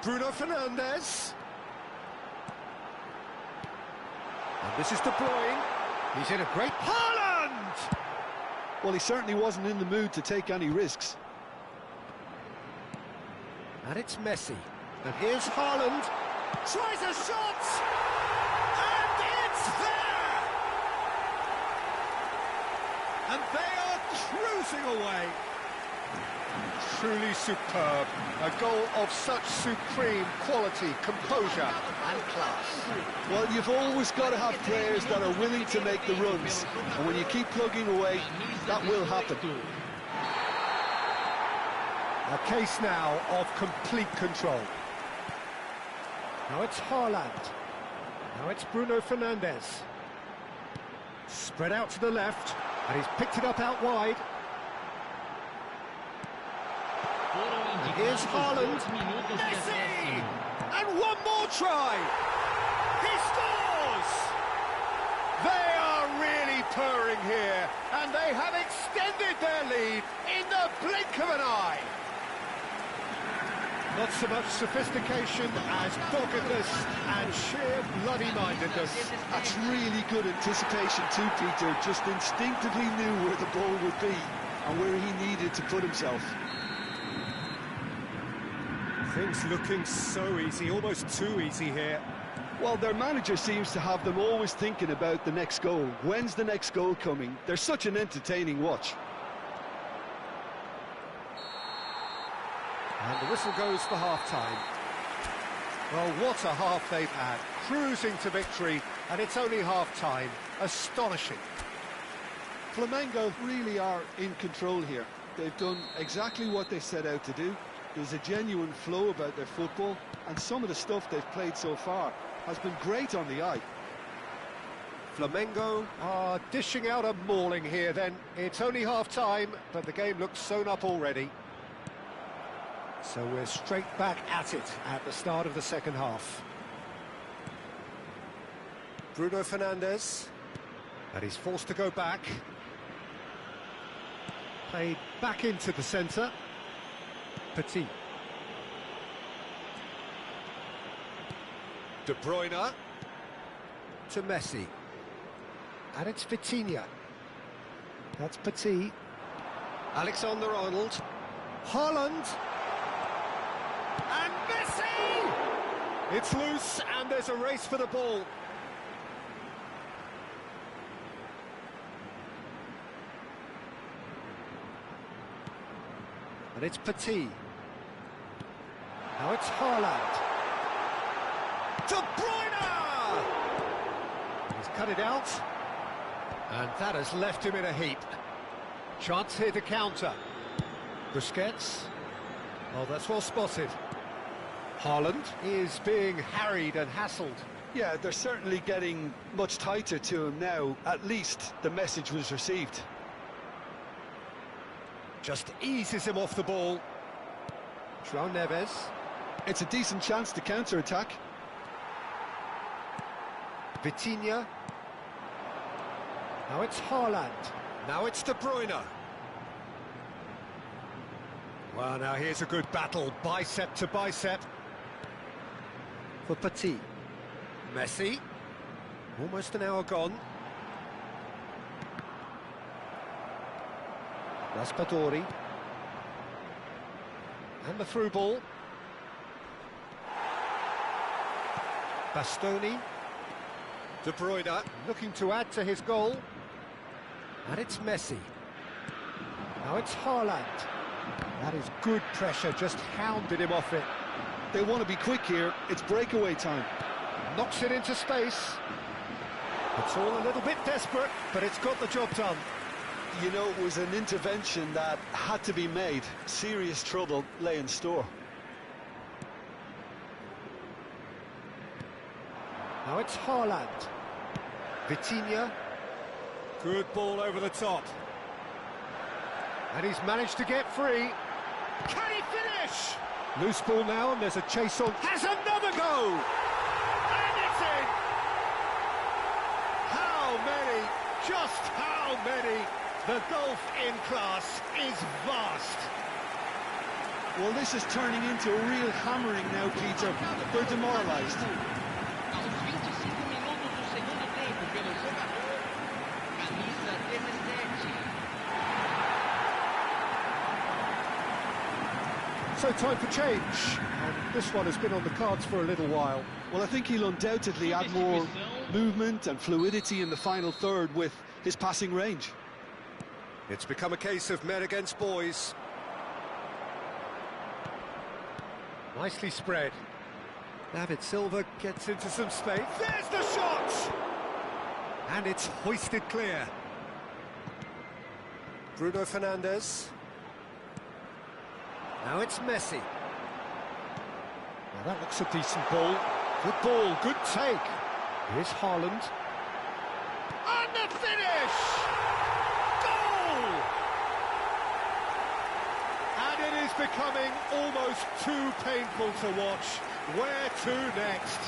Bruno Fernandes. And this is De Bruyne. He's in a great... Haaland! Well, he certainly wasn't in the mood to take any risks. And it's Messi. And here's Haaland. Tries a shot! And it's there! And they are cruising away. Truly superb. A goal of such supreme quality, composure and class. Well, you've always got to have players that are willing to make the runs. And when you keep plugging away, that will happen. A case now of complete control. Now it's Haaland. Now it's Bruno Fernandes. Spread out to the left, and he's picked it up out wide. And here's Haaland. Messi! And one more try! He scores! They are really purring here, and they have extended their lead in the blink of an eye. Not so much sophistication as doggedness and sheer bloody-mindedness. That's really good anticipation too, Peter. Just instinctively knew where the ball would be and where he needed to put himself. Things looking so easy, almost too easy here. Well, their manager seems to have them always thinking about the next goal. When's the next goal coming? They're such an entertaining watch. And the whistle goes for half-time. Well, what a half they've had. Cruising to victory, and it's only half-time. Astonishing. Flamengo really are in control here. They've done exactly what they set out to do. There's a genuine flow about their football, and some of the stuff they've played so far has been great on the eye. Flamengo are dishing out a mauling here then. It's only half-time, but the game looks sewn up already. So we're straight back at it at the start of the second half. Bruno Fernandes. And he's forced to go back. Played back into the centre. Petit. De Bruyne. To Messi. And it's Vitinha. That's Petit. Alexander-Arnold. Haaland. And Messi! It's loose, and there's a race for the ball. And it's Petit. Now it's Haaland. De Bruyne! He's cut it out. And that has left him in a heap. Chance here to counter. Busquets. Oh, that's well spotted. Haaland is being harried and hassled. Yeah, they're certainly getting much tighter to him now. At least the message was received. Just eases him off the ball. João Neves. It's a decent chance to counter-attack. Vitinha. Now it's Haaland. Now it's De Bruyne. Well, now here's a good battle, bicep to bicep. For Petit. Messi. Almost an hour gone. Raspadori. And the through ball. Bastoni. De Bruyne looking to add to his goal. And it's Messi. Now it's Haaland. That is good pressure, just hounded him off it. They want to be quick here, it's breakaway time. Knocks it into space. It's all a little bit desperate, but it's got the job done. You know, it was an intervention that had to be made. Serious trouble lay in store. Now it's Haaland. Vitinha. Good ball over the top. And he's managed to get free. Can he finish? Loose ball now, and there's a chase on. Has another go! And it's in! How many? Just how many? The gulf in class is vast. Well, this is turning into a real hammering now, Peter. They're demoralised. Aos 25 minutos do segundo tempo pelo jogador, camisa 17. So time for change, and this one has been on the cards for a little while. Well, I think he'll undoubtedly add more movement and fluidity in the final third with his passing range. It's become a case of men against boys. Nicely spread. David Silva gets into some space. There's the shot! And it's hoisted clear. Bruno Fernandes. Now it's Messi. Now that looks a decent ball. Good ball, good take. Here's Haaland. And the finish! Goal! And it is becoming almost too painful to watch. Where to next?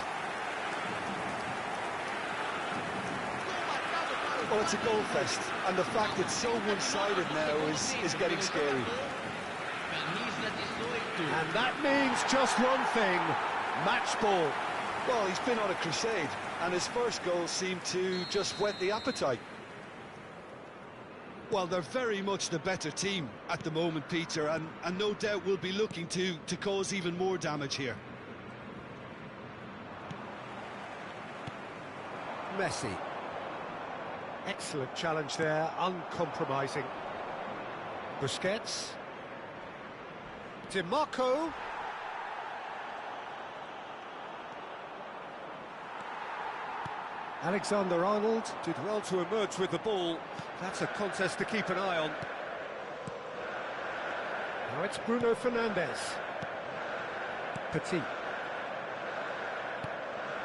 Well, it's a goal fest, and the fact it's so one-sided now is getting scary. And that means just one thing, match ball. Well, he's been on a crusade, and his first goal seemed to just whet the appetite. Well, they're very much the better team at the moment, Peter, and no doubt will be looking to cause even more damage here. Messi. Excellent challenge there, uncompromising. Busquets. Di Marco. Alexander-Arnold did well to emerge with the ball. That's a contest to keep an eye on. Now it's Bruno Fernandes. Petit.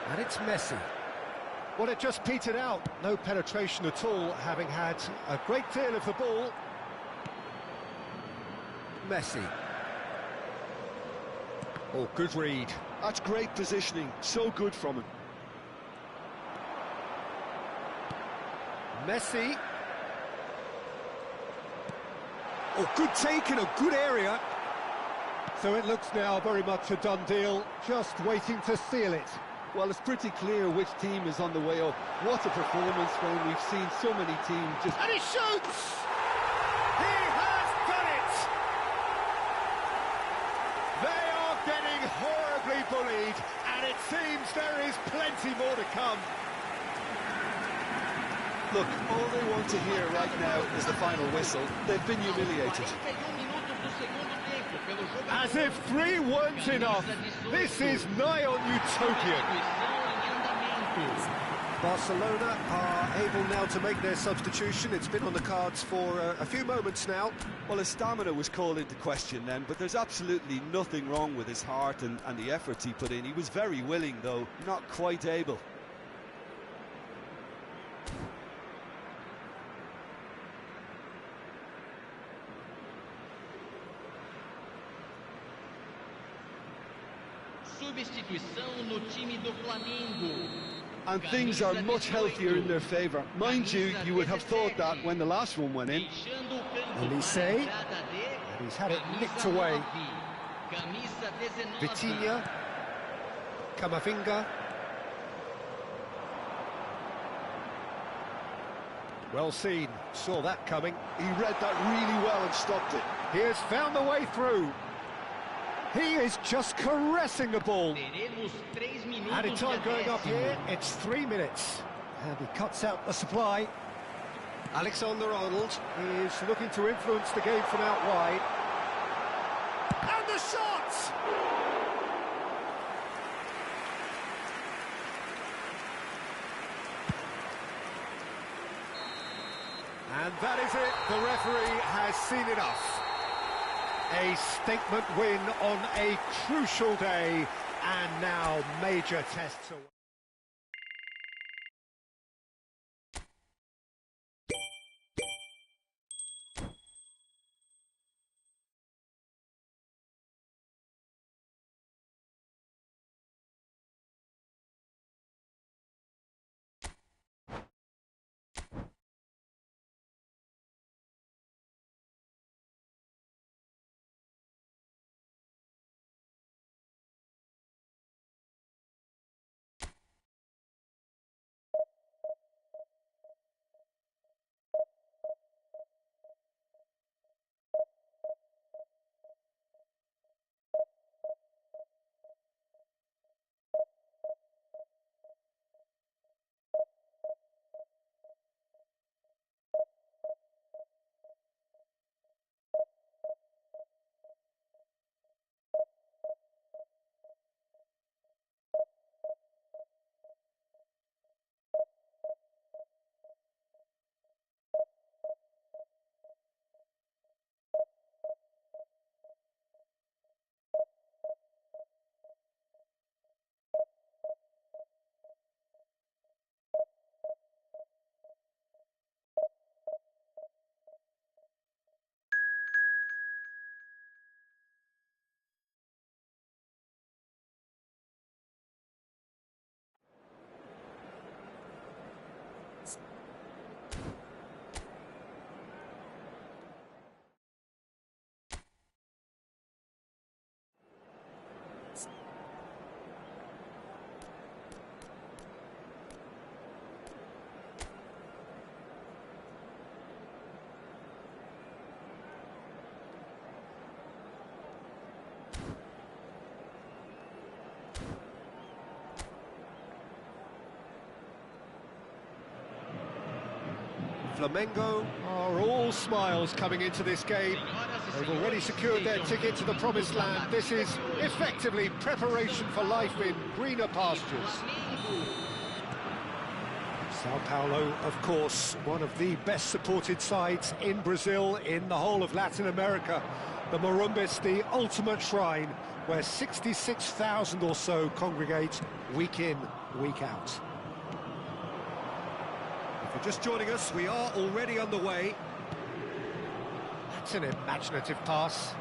And it's Messi. Well, it just petered out. No penetration at all, having had a great deal of the ball. Messi. Oh, good read. That's great positioning. So good from him. Messi. Oh, good take in a good area. So it looks now very much a done deal, just waiting to seal it. Well, it's pretty clear which team is on the way up. What a performance when we've seen so many teams just... And he shoots! He has done it! They are getting horribly bullied, and it seems there is plenty more to come. Look, all they want to hear right now is the final whistle. They've been humiliated. As if 3 weren't enough, this is nigh on utopian. Barcelona are able now to make their substitution. It's been on the cards for a few moments now. Well, his stamina was called into question then, but there's absolutely nothing wrong with his heart and the efforts he put in. He was very willing, though, not quite able. And things are much healthier in their favour. Mind you, you would have thought that when the last one went in. Elise, and he's had it nicked away. Vitinha, Camavinga. Well seen, saw that coming. He read that really well and stopped it. He has found the way through. He is just caressing the ball. Teremos 3 minutos Added de time going up acréscimo. here, it's 3 minutes. And he cuts out the supply. Alexander-Arnold is looking to influence the game from out wide. And the shot! And that is it, the referee has seen enough. A statement win on a crucial day, and now major tests away. Flamengo are all smiles coming into this game. They've already secured their ticket to the promised land. This is effectively preparation for life in greener pastures. Sao Paulo, of course, one of the best supported sides in Brazil, in the whole of Latin America. The Morumbis, the ultimate shrine, where 66,000 or so congregate week in, week out. If you're just joining us, we are already underway. That's an imaginative pass.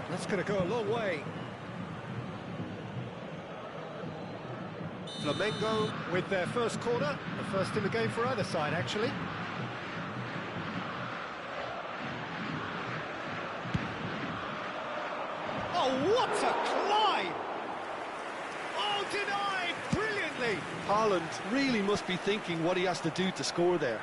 That's going to go a long way. Flamengo with their first corner, the first in the game for either side, actually. Oh, what a climb! Oh, denied brilliantly! Haaland really must be thinking what he has to do to score there.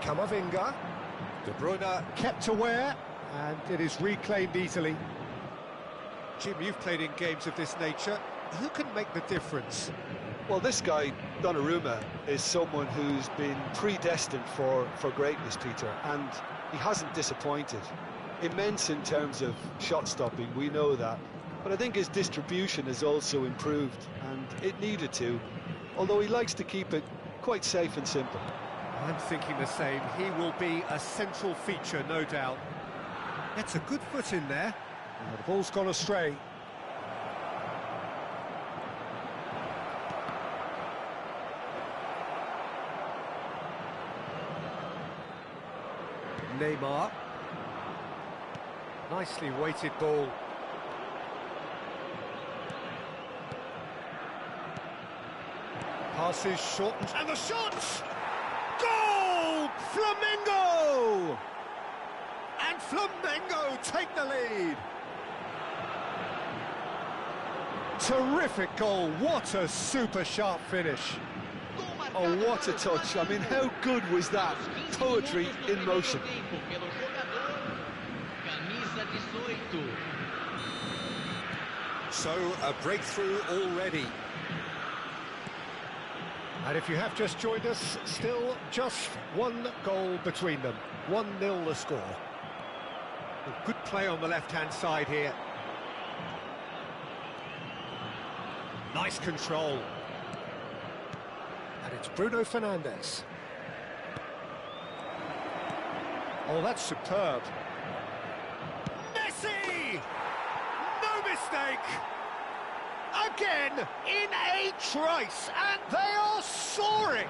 Camavinga. De Bruyne kept aware, and it is reclaimed easily. Jim, you've played in games of this nature. Who can make the difference? Well, this guy, Donnarumma, is someone who's been predestined for greatness, Peter, and he hasn't disappointed. Immense in terms of shot stopping, we know that, but I think his distribution has also improved, and it needed to, although he likes to keep it quite safe and simple. I'm thinking the same. He will be a central feature, no doubt. It's a good foot in there. Oh, the ball's gone astray. Neymar. Nicely weighted ball. Passes shortened, and the shot! Goal! Flamengo! And Flamengo take the lead. Terrific goal, what a super sharp finish. Com Oh, what a touch. I mean, how good was that? Poetry in motion. So, a breakthrough already. And if you have just joined us, still just one goal between them. 1-0 the score. A good play on the left-hand side here. Nice control. And it's Bruno Fernandes. Oh, that's superb. Messi! No mistake! Again, in a trice, and they are soaring!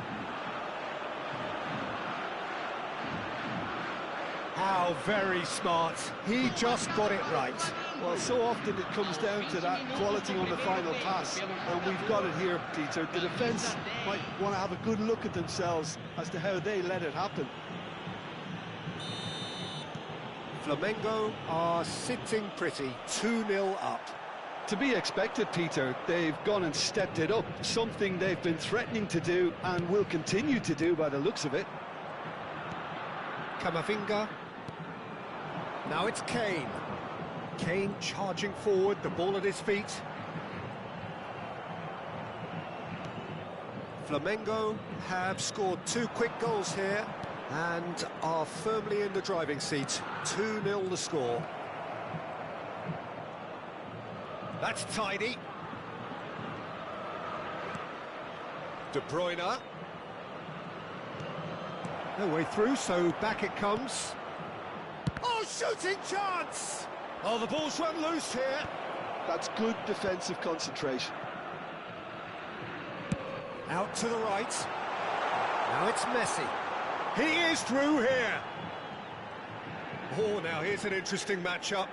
How very smart. He just got it right. Well, so often it comes down to that quality on the final pass, and we've got it here, Peter. The defence might want to have a good look at themselves as to how they let it happen. Flamengo are sitting pretty, 2-0 up. To be expected, Peter. They've gone and stepped it up, something they've been threatening to do and will continue to do by the looks of it. Camavinga. Now it's Kane. Kane charging forward, the ball at his feet. Flamengo have scored 2 quick goals here and are firmly in the driving seat. 2-0 the score. That's tidy. De Bruyne. No way through, so back it comes. Oh, shooting chance! Oh, the ball's run loose here. That's good defensive concentration. Out to the right. Now it's Messi. He is through here. Oh, now here's an interesting matchup.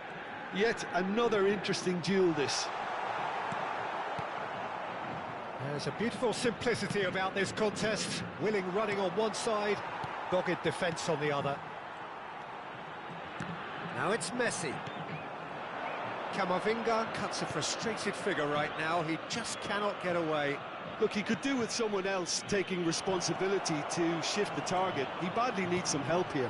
Yet another interesting duel, this. There's a beautiful simplicity about this contest. Willing running on one side, dogged defence on the other. Now it's Messi. Camavinga cuts a frustrated figure right now. He just cannot get away. Look, he could do with someone else taking responsibility to shift the target. He badly needs some help here.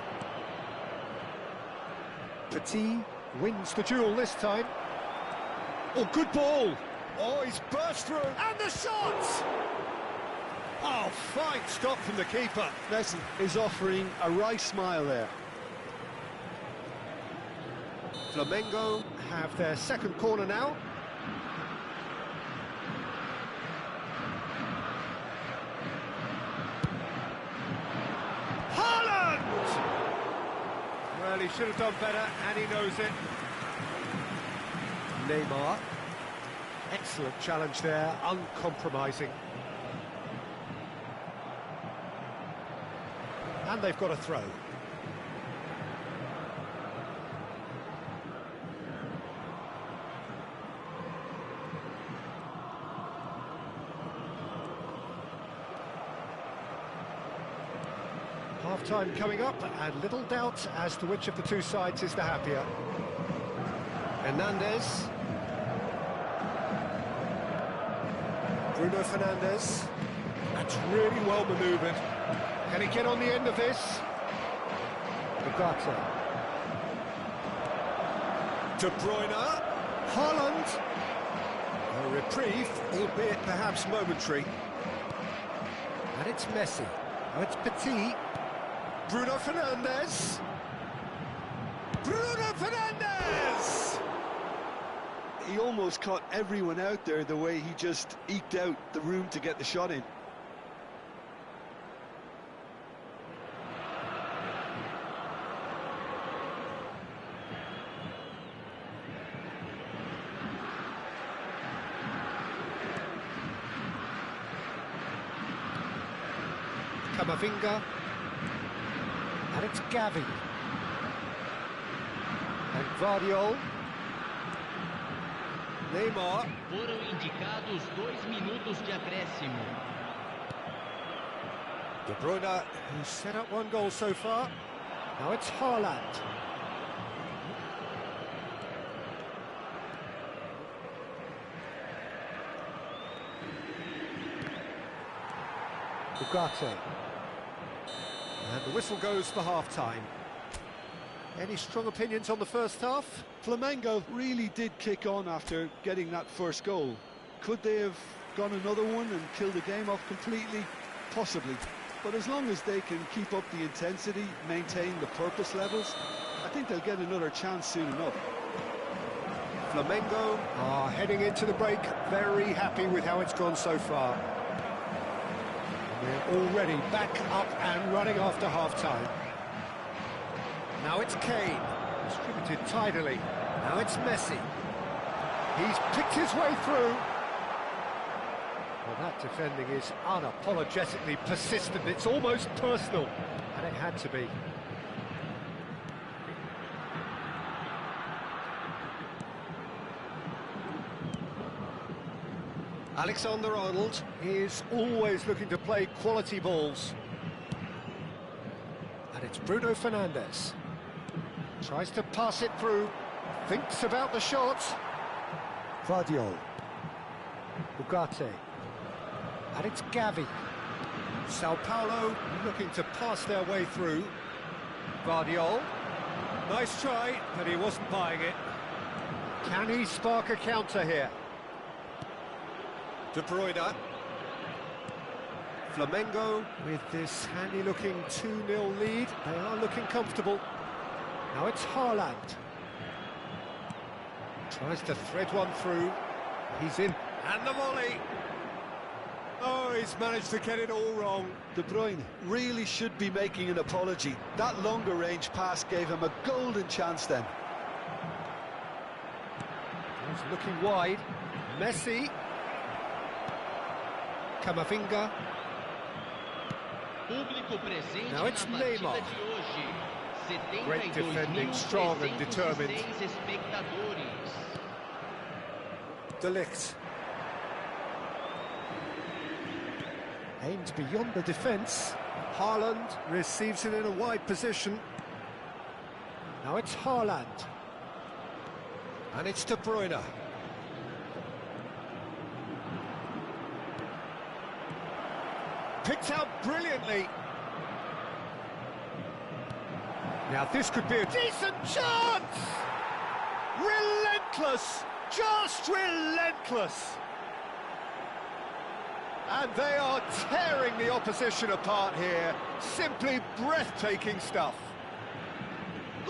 Petit wins the duel this time. Oh, good ball. Oh, he's burst through. And the shot! Oh, fine stop from the keeper. Messi is offering a wry smile there. Flamengo have their second corner now. Haaland! Well, he should have done better, and he knows it. Neymar. Excellent challenge there, uncompromising. And they've got a throw. Half-time coming up, and little doubt as to which of the two sides is the happier. Hernandez. Bruno Fernandes. That's really well manoeuvred. Can he get on the end of this? Bogata. De Bruyne. Haaland. A reprieve, albeit perhaps momentary. And it's Messi. Now it's Petit. Bruno Fernandes. Bruno Fernandes! He almost caught everyone out there the way he just eked out the room to get the shot in. Camavinga. And it's Gavi. And Guardiola. Neymar. Foram indicados 2 minutos de acréscimo. De Bruyne, who's set up 1 goal so far. Now it's Haaland. Ugarte. And the whistle goes for half-time. Any strong opinions on the first half? Flamengo really did kick on after getting that first goal. Could they have gone another one and killed the game off completely? Possibly. But as long as they can keep up the intensity, maintain the purpose levels, I think they'll get another chance soon enough. Flamengo are heading into the break, very happy with how it's gone so far. They're already back up and running after half-time. Now it's Kane, distributed tidily. Now it's Messi. He's picked his way through. Well, that defending is unapologetically persistent. It's almost personal, and it had to be. Alexander-Arnold is always looking to play quality balls. And it's Bruno Fernandes. Tries to pass it through, thinks about the shot. Guardiola. Ugarte. And it's Gavi. Sao Paulo looking to pass their way through. Guardiola. Nice try, but he wasn't buying it. Can he spark a counter here? De Bruyne. Flamengo with this handy-looking 2-0 lead. They are looking comfortable. Now it's Haaland. Tries to thread one through. He's in. And the volley. Oh, he's managed to get it all wrong. De Bruyne really should be making an apology. That longer range pass gave him a golden chance then. He's looking wide. Messi. Camavinga. Now it's Neymar. Great defending, strong and determined. De Ligt. Aimed beyond the defence. Haaland receives it in a wide position. Now it's Haaland. And it's De Bruyne. Picked out brilliantly. Now this could be a decent chance! Relentless! Just relentless! And they are tearing the opposition apart here. Simply breathtaking stuff.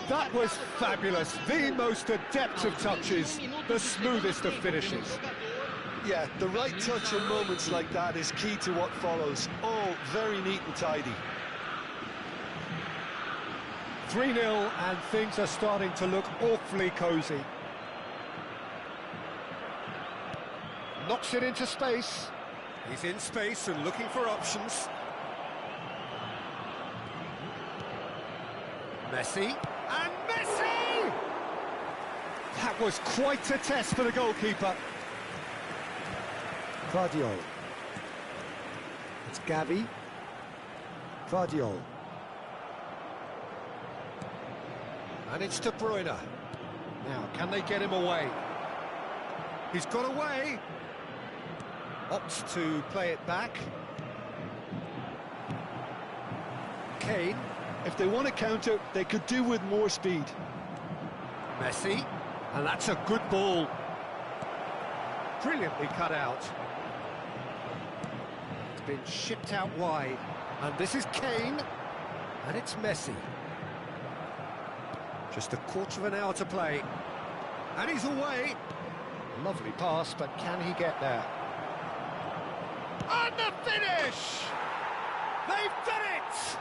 That was fabulous. The most adept of touches, the smoothest of finishes. Yeah, the right touch in moments like that is key to what follows. All very neat and tidy. 3-0 and things are starting to look awfully cosy. Knocks it into space. He's in space and looking for options. Messi. And Messi! That was quite a test for the goalkeeper. Guardiola. It's Gavi. Guardiola. And it's De Bruyne. Now, can they get him away? He's got away. Opts to play it back. Kane. If they want to counter, they could do with more speed. Messi. And that's a good ball. Brilliantly cut out. It's been shipped out wide. And this is Kane. And it's Messi. Just a quarter of an hour to play. And he's away. Lovely pass, but can he get there? And the finish! They've done it!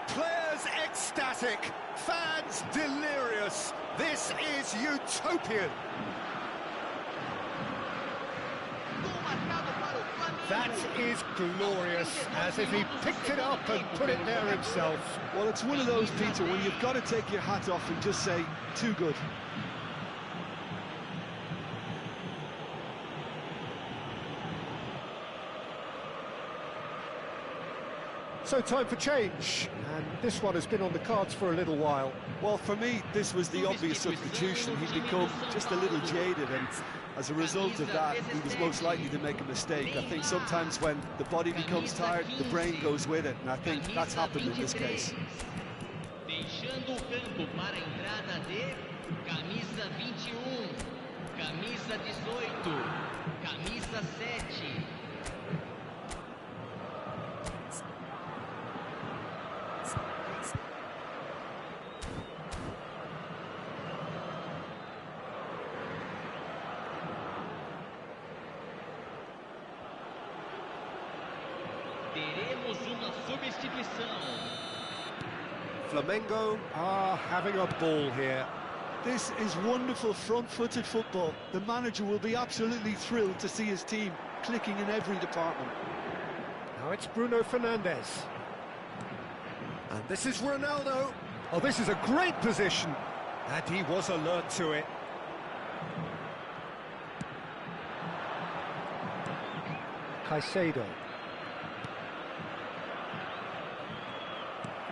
Players ecstatic, fans delirious. This is utopian. That is glorious, as if he picked it up and put it there himself. Well, it's one of those, Peter, when you've got to take your hat off and just say, too good. So time for change, and this one has been on the cards for a little while. Well, for me, this was the obvious substitution. He'd become just a little jaded, and As a result of that, he was most likely to make a mistake. I think sometimes when the body becomes tired, the brain goes with it, and I think that's happened in this case. Deixando o campo para a entrada de camisa 21, camisa 18, camisa 7. Teremos uma substituição. Flamengo are having a ball here. This is wonderful front-footed football. The manager will be absolutely thrilled to see his team clicking in every department. Now it's Bruno Fernandes. And this is Ronaldo. Oh, this is a great position. And he was alert to it. Caicedo.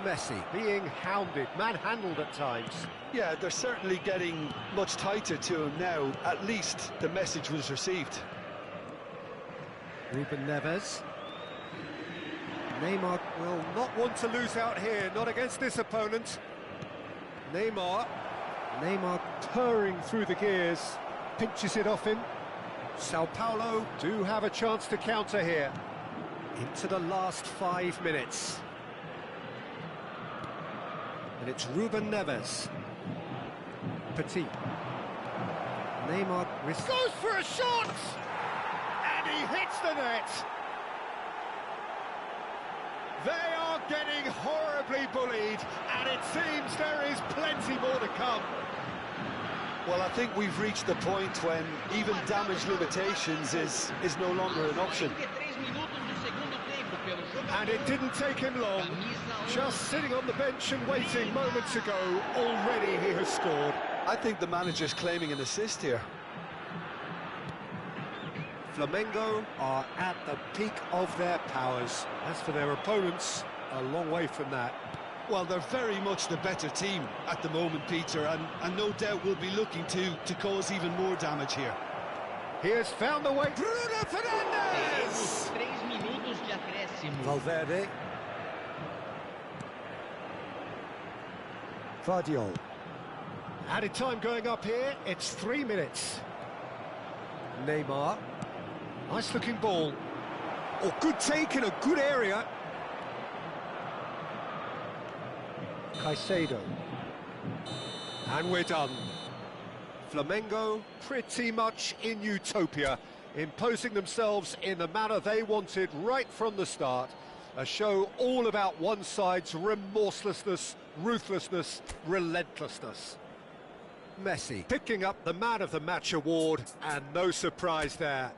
Messi being hounded, manhandled at times. Yeah, they're certainly getting much tighter to him now. At least the message was received. Ruben Neves. Neymar will not want to lose out here, not against this opponent. Neymar purring through the gears, pinches it off him. Sao Paulo do have a chance to counter here. Into the last 5 minutes. And it's Ruben Neves. Petit. Neymar goes for a shot! And he hits the net! They are getting horribly bullied, and it seems there is plenty more to come. Well, I think we've reached the point when even damage limitations is no longer an option. And it didn't take him long. Just sitting on the bench and waiting moments ago, already he has scored. I think the manager's claiming an assist here. Flamengo are at the peak of their powers. As for their opponents, a long way from that. Well, they're very much the better team at the moment, Peter, and no doubt will be looking to cause even more damage here. He has found the way. Bruno Fernandes! 3 minutos de acréscimo. Valverde. Vardiol. Added time going up here, it's 3 minutes. Neymar. Nice looking ball. Oh, good take in a good area. Caicedo. And we're done. Flamengo pretty much in utopia, imposing themselves in the manner they wanted right from the start. A show all about one side's remorselessness, ruthlessness, relentlessness. Messi picking up the Man of the Match award, and no surprise there.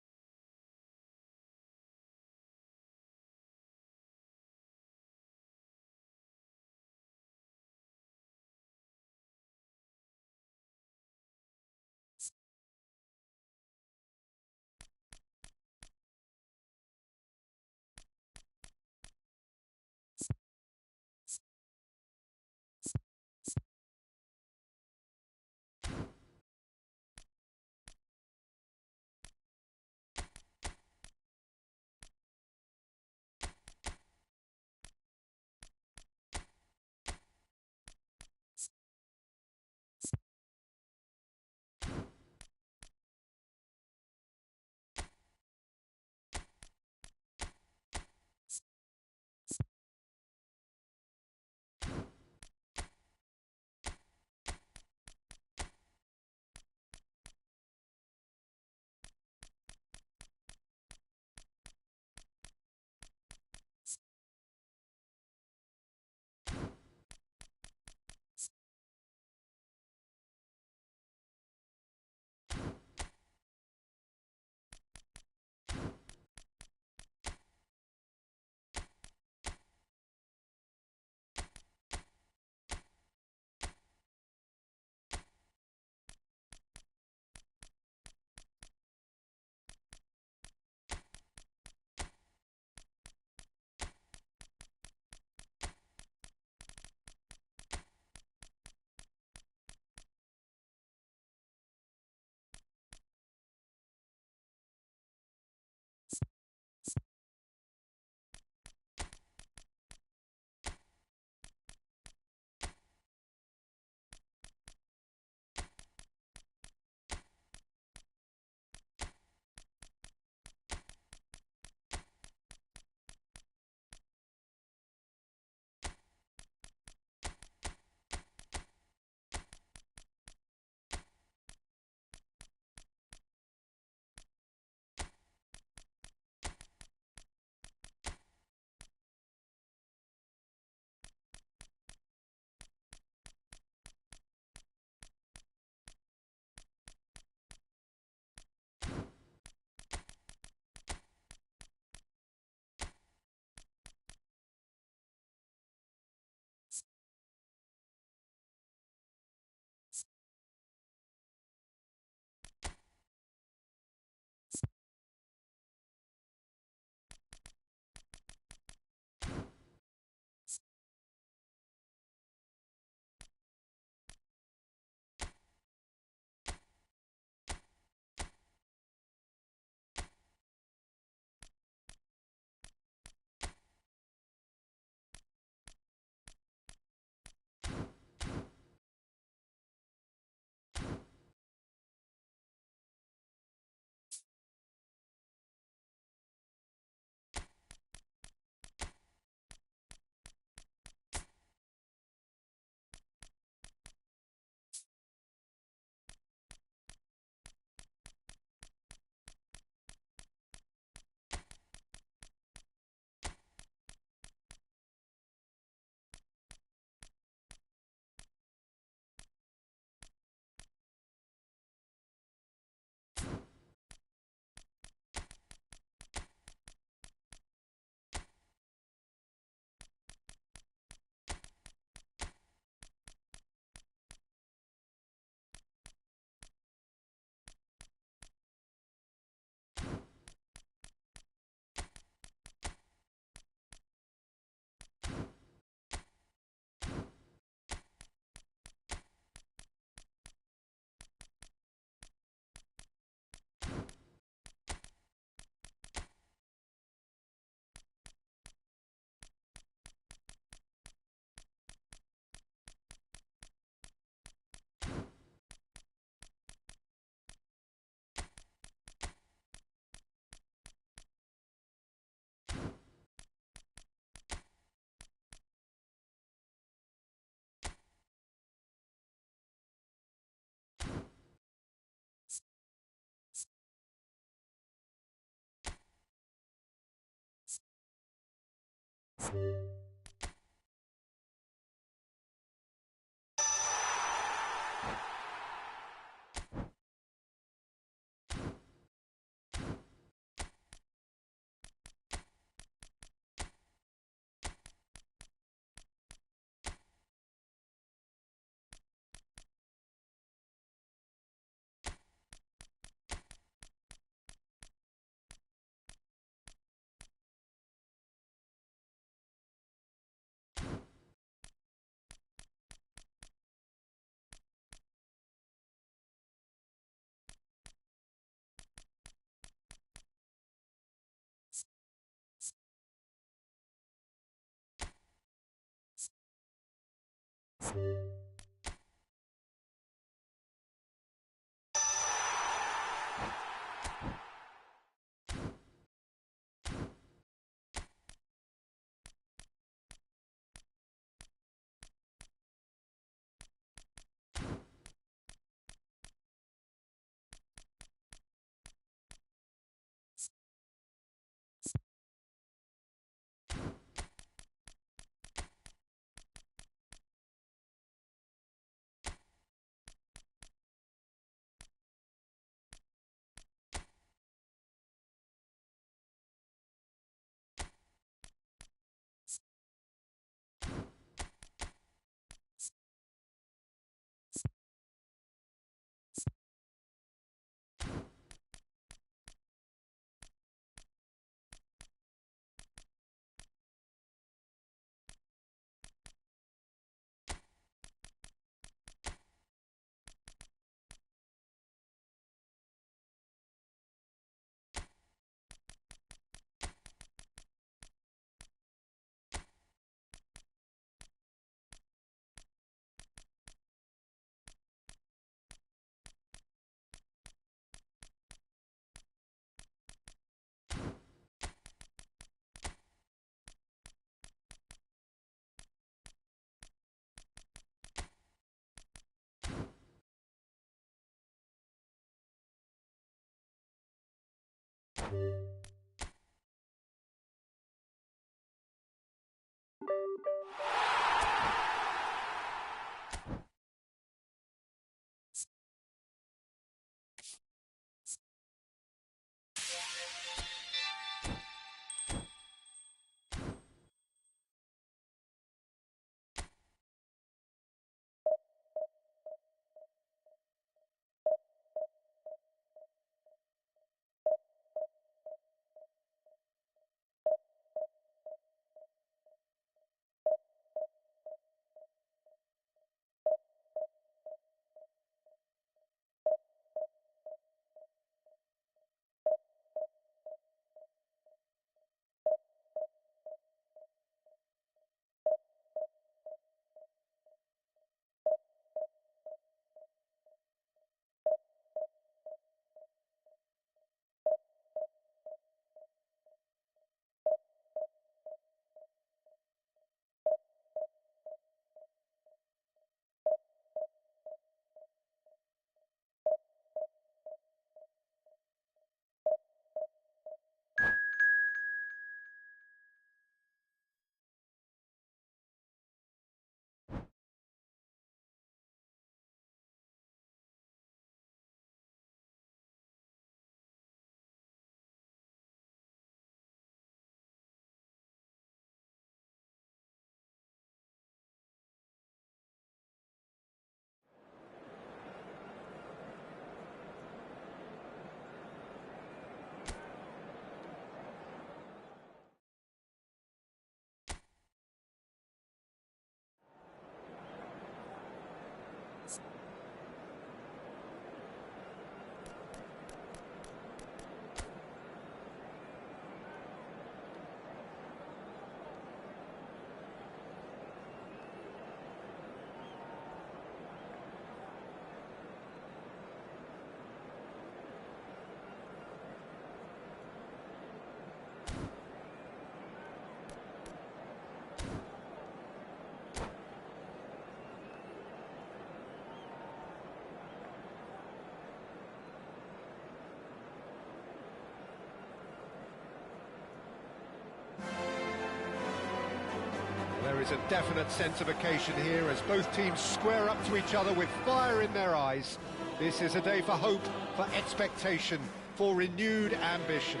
There is a definite sense of occasion here as both teams square up to each other with fire in their eyes. This is a day for hope, for expectation, for renewed ambition.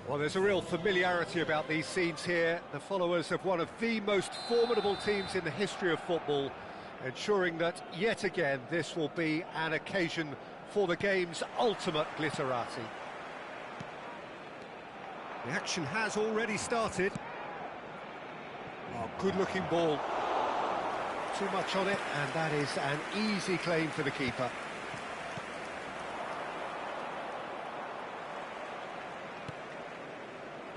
Well, there's a real familiarity about these scenes here. The followers of one of the most formidable teams in the history of football, ensuring that, yet again, this will be an occasion for the game's ultimate glitterati. The action has already started. Oh, good-looking ball. Too much on it, and that is an easy claim for the keeper.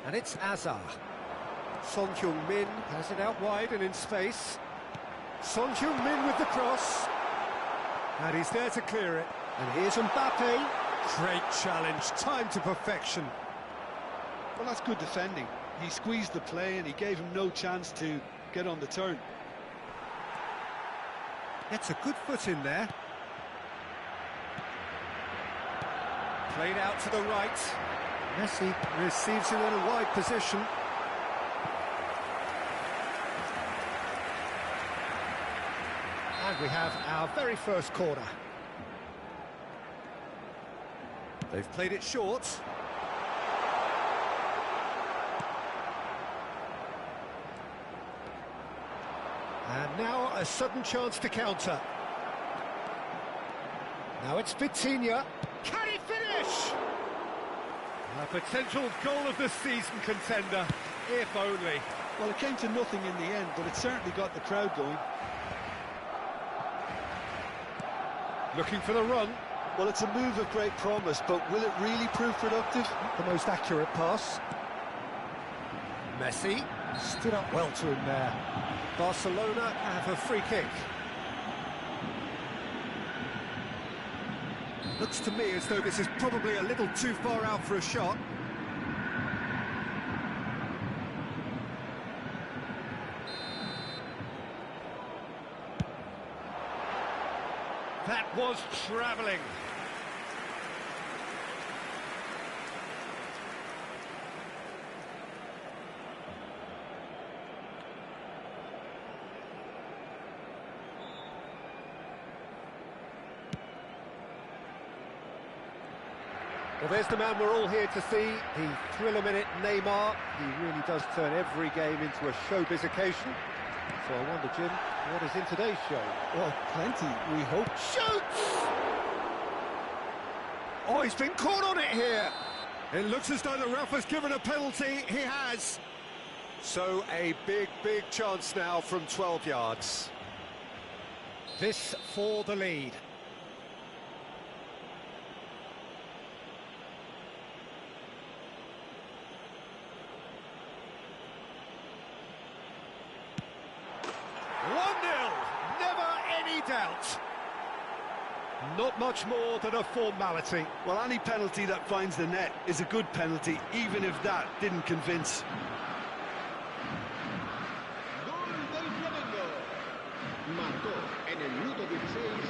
And it's Azar. Son Heung-min has it out wide and in space. Son Heung-min with the cross. And he's there to clear it. And here's Mbappe. Great challenge, timed to perfection. Well, that's good defending. He squeezed the play and he gave him no chance to get on the turn. Gets a good foot in there. Played out to the right. Messi receives him in a wide position. And we have our very first corner. They've played it short. And now a sudden chance to counter. Now it's Vitinha. Can he finish? A potential goal of the season contender, if only. Well, it came to nothing in the end, but it certainly got the crowd going. Looking for the run. Well, it's a move of great promise, but will it really prove productive? The most accurate pass. Messi stood up well to him there. Barcelona have a free kick. Looks to me as though this is probably a little too far out for a shot. That was travelling. Well, there's the man we're all here to see, the thriller-minute Neymar. He really does turn every game into a showbiz occasion. So I wonder, Jim, what is in today's show? Well, plenty, we hope. Shoots! Oh, he's been caught on it here. It looks as though the ref has given a penalty. He has. So a big, big chance now from 12 yards. This for the lead. Doubt. Not much more than a formality. Well, any penalty that finds the net is a good penalty, even if that didn't convince. Gol del Flamengo. Marcó en el minuto 16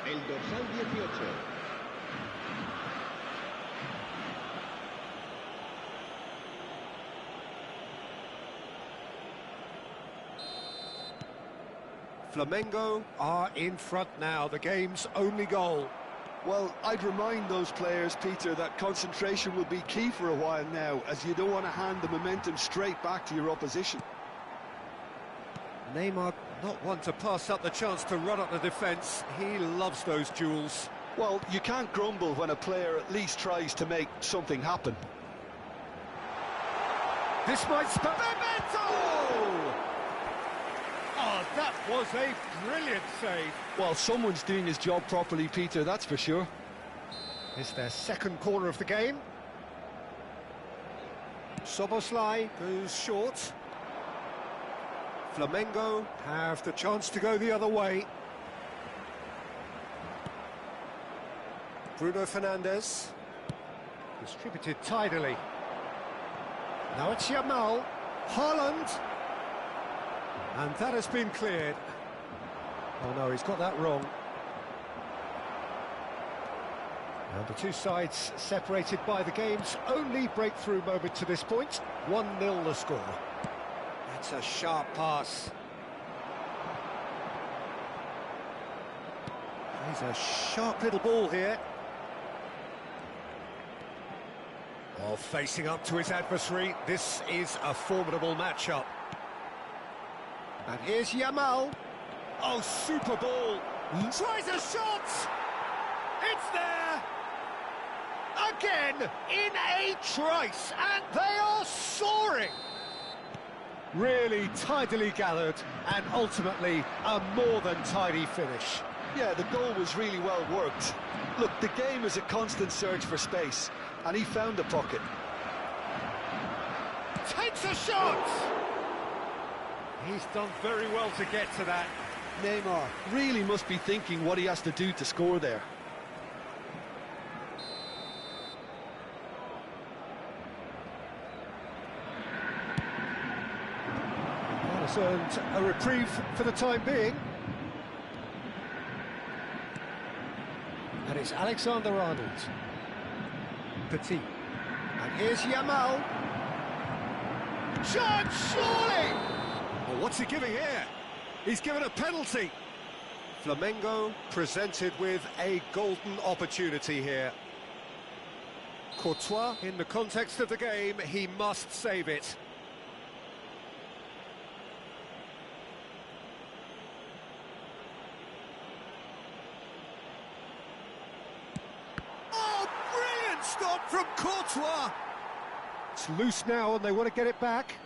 el dorsal 18. Flamengo are in front now, the game's only goal. Well, I'd remind those players, Peter, that concentration will be key for a while now, as you don't want to hand the momentum straight back to your opposition. Neymar not one to pass up the chance to run up the defence. He loves those duels. Well, you can't grumble when a player at least tries to make something happen. This might spell Memento! Oh, that was a brilliant save. Well, someone's doing his job properly, Peter, that's for sure. It's their second corner of the game. Szoboszlai goes short. Flamengo have the chance to go the other way. Bruno Fernandes. Distributed tidily. Now it's Yamal. Haaland. And that has been cleared. Oh no, he's got that wrong. And the two sides separated by the game's only breakthrough moment to this point. 1-0 the score. That's a sharp pass. He's a sharp little ball here. Well, facing up to his adversary, this is a formidable matchup. And here's Yamal. Oh, super ball. Tries a shot! It's there! Again, in a trice, and they are soaring! Really tidily gathered, and ultimately a more than tidy finish. Yeah, the goal was really well worked. Look, the game is a constant search for space, and he found the pocket. Takes a shot! He's done very well to get to that. Neymar really must be thinking what he has to do to score there. Well, it's earned a reprieve for the time being. And it's Alexander-Arnold. Petit. And here's Yamal. Shot, surely! Well, what's he giving here? He's given a penalty. Flamengo presented with a golden opportunity here. Courtois, in the context of the game, he must save it. Oh, brilliant stop from Courtois! It's loose now and they want to get it back.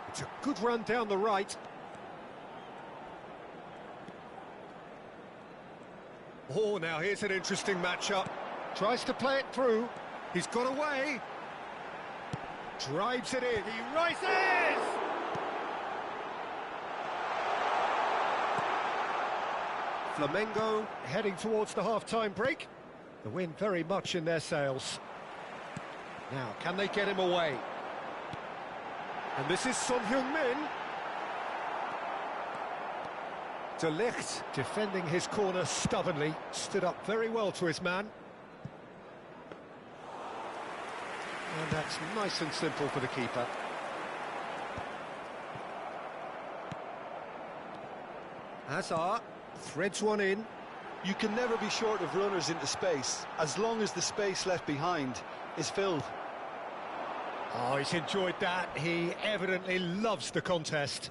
It's a good run down the right. Oh, now here's an interesting matchup. Tries to play it through. He's got away. Drives it in. He rises! Flamengo heading towards the half-time break. The wind very much in their sails. Now, can they get him away? And this is Son Heung-min. De Ligt defending his corner stubbornly, stood up very well to his man. And that's nice and simple for the keeper. Hazard threads one in. You can never be short of runners into space, as long as the space left behind is filled. Oh, he's enjoyed that. He evidently loves the contest.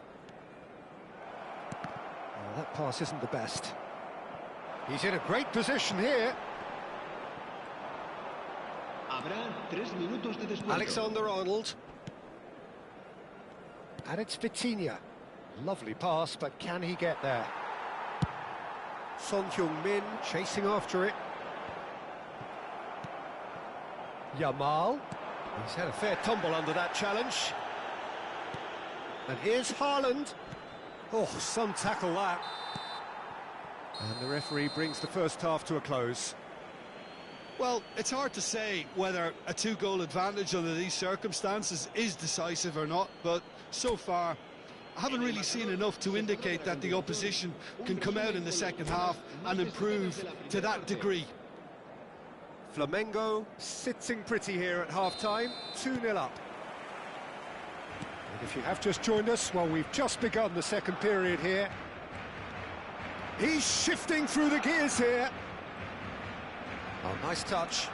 Oh, that pass isn't the best. He's in a great position here. Habrá 3 minutos de descuento. Alexander-Arnold. And it's Vitinha. Lovely pass, but can he get there? Son Heung-min chasing after it. Yamal. He's had a fair tumble under that challenge. And here's Haaland. Oh, some tackle that. And the referee brings the first half to a close. Well, it's hard to say whether a 2-goal advantage under these circumstances is decisive or not, but so far I haven't really seen enough to indicate that the opposition can come out in the second half and improve to that degree. Flamengo sitting pretty here at half-time, 2-0 up. And if you have just joined us, well, we've just begun the second period here. He's shifting through the gears here. Oh, nice touch.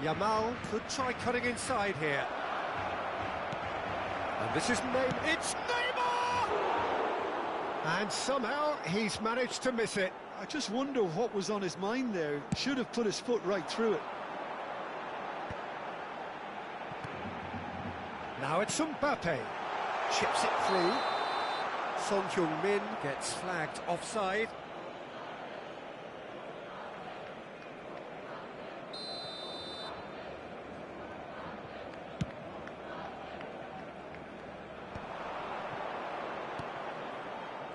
Yamal could try cutting inside here. And this is Neymar. It's Neymar! And somehow he's managed to miss it. I just wonder what was on his mind there. Should have put his foot right through it. Now it's Mbappe. Chips it through. Son Heung-min gets flagged offside.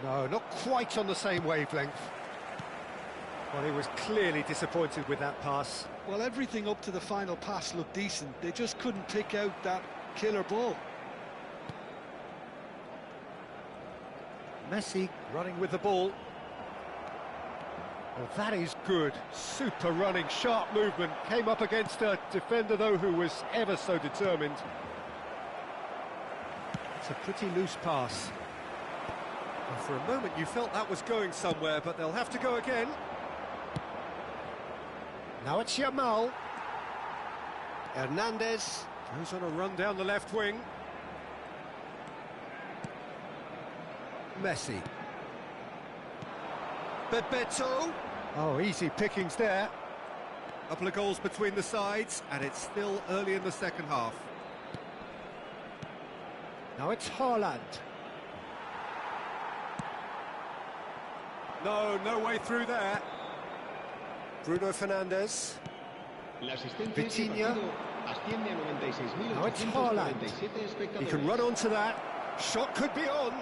No, not quite on the same wavelength. Well, he was clearly disappointed with that pass. Well, everything up to the final pass looked decent. They just couldn't pick out that killer ball. Messi running with the ball. Well, that is good. Super running, sharp movement. Came up against a defender, though, who was ever so determined. It's a pretty loose pass. And for a moment, you felt that was going somewhere, but they'll have to go again. Now it's Yamal. Hernandez goes on a run down the left wing. Messi. Bebeto. Oh, easy pickings there. Couple of goals between the sides, and it's still early in the second half. Now it's Haaland. No way through there. Bruno Fernandes. Vitinha. Now it's Haaland. He can run onto that. Shot could be on.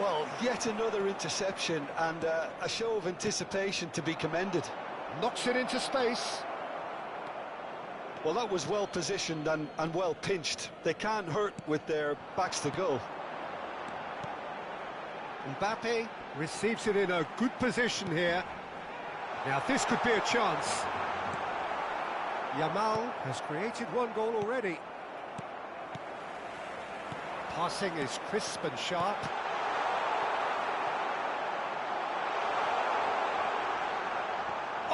Well, yet another interception and a show of anticipation to be commended. Knocks it into space. Well, that was well positioned and well pinched. They can't hurt with their backs to goal. Mbappe receives it in a good position here. Now this could be a chance. Yamal has created one goal already. Passing is crisp and sharp.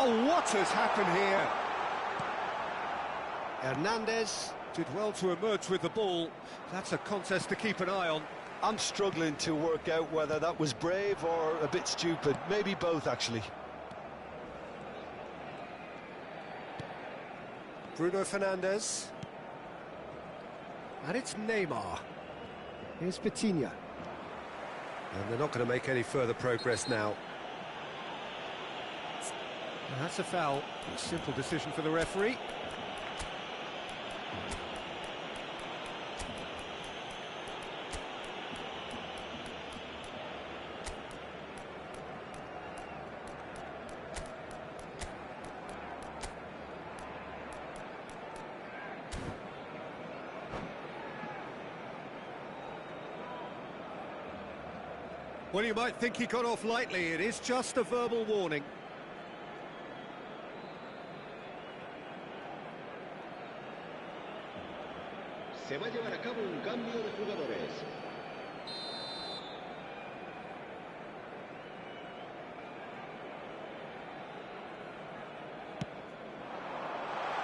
Oh, what has happened here? Hernandez did well to emerge with the ball. That's a contest to keep an eye on. I'm struggling to work out whether that was brave or a bit stupid. Maybe both, actually. Bruno Fernandes. And it's Neymar. Here's Vitinha. And they're not going to make any further progress now. And that's a foul. A simple decision for the referee. Well, you might think he got off lightly. It is just a verbal warning. Se va a llevar a cabo un cambio de jugadores.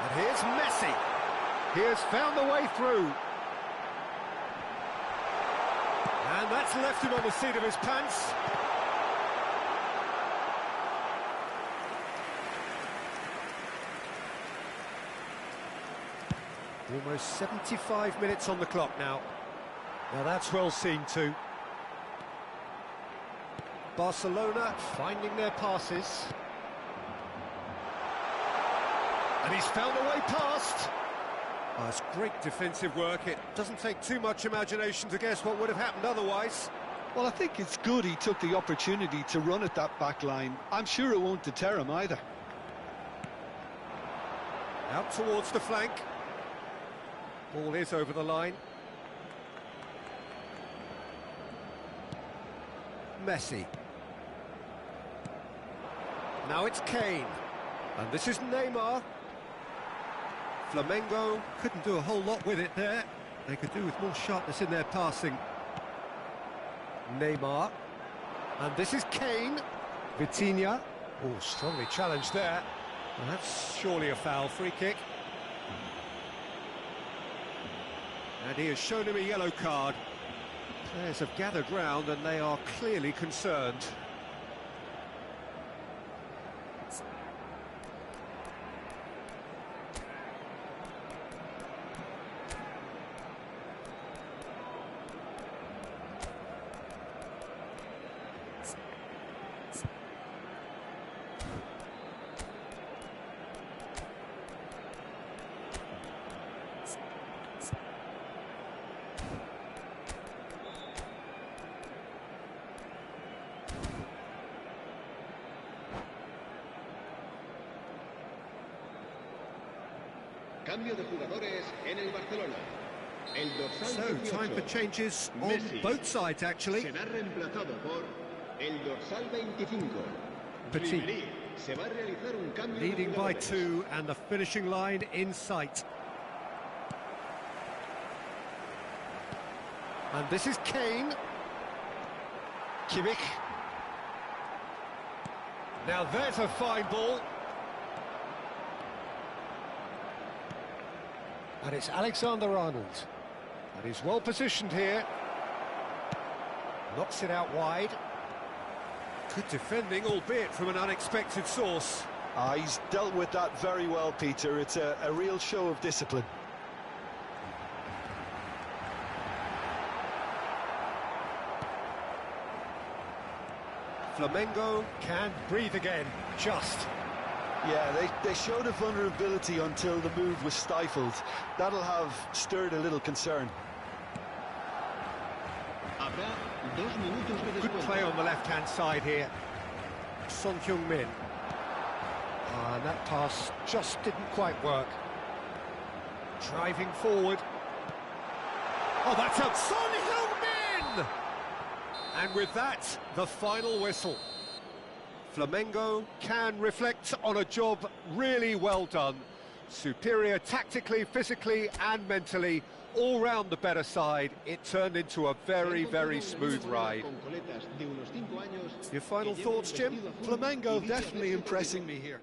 And here's Messi. He has found the way through. And that's left him on the seat of his pants. Almost 75 minutes on the clock now. Now that's well seen too. Barcelona finding their passes. And he's found a way past. Oh, it's great defensive work. It doesn't take too much imagination to guess what would have happened otherwise. Well, I think it's good he took the opportunity to run at that back line. I'm sure it won't deter him either. Out towards the flank. Ball is over the line. Messi. Now it's Kane. And this is Neymar. Flamengo couldn't do a whole lot with it there. They could do with more sharpness in their passing. Neymar. And this is Kane. Vitinha. Oh, strongly challenged there. Well, that's surely a foul. Free kick. And he has shown him a yellow card. Players have gathered round and they are clearly concerned. Cambio de jugadores en el Barcelona. El dorsal So, 18, time for changes on Messi. both sides, actually. Será reemplazado por el dorsal 25. Petit. Ribery. Se va a realizar un cambio de Leading by jugadores. 2 and the finishing line in sight. And this is Kane. Kimmich. Now there's a fine ball. And it's Alexander-Arnold. And he's well positioned here. Knocks it out wide. Good defending, albeit from an unexpected source. He's dealt with that very well, Peter. It's a real show of discipline. Flamengo can breathe again, just. Yeah, they showed a vulnerability until the move was stifled. That'll have stirred a little concern. Habrá 2 minutos de Good descuento. play on the left-hand side here. Son Heung-min. And that pass just didn't quite work. Driving forward. Oh, that's out. Son Heung-min! And with that, the final whistle. Flamengo can reflect on a job really well done. Superior tactically, physically and mentally. All round the better side, it turned into a very, very smooth ride. Con coletas de unos 5 años Your final que llevan thoughts, un Jim? vestido azul Flamengo y dice definitely haberse impressing me here.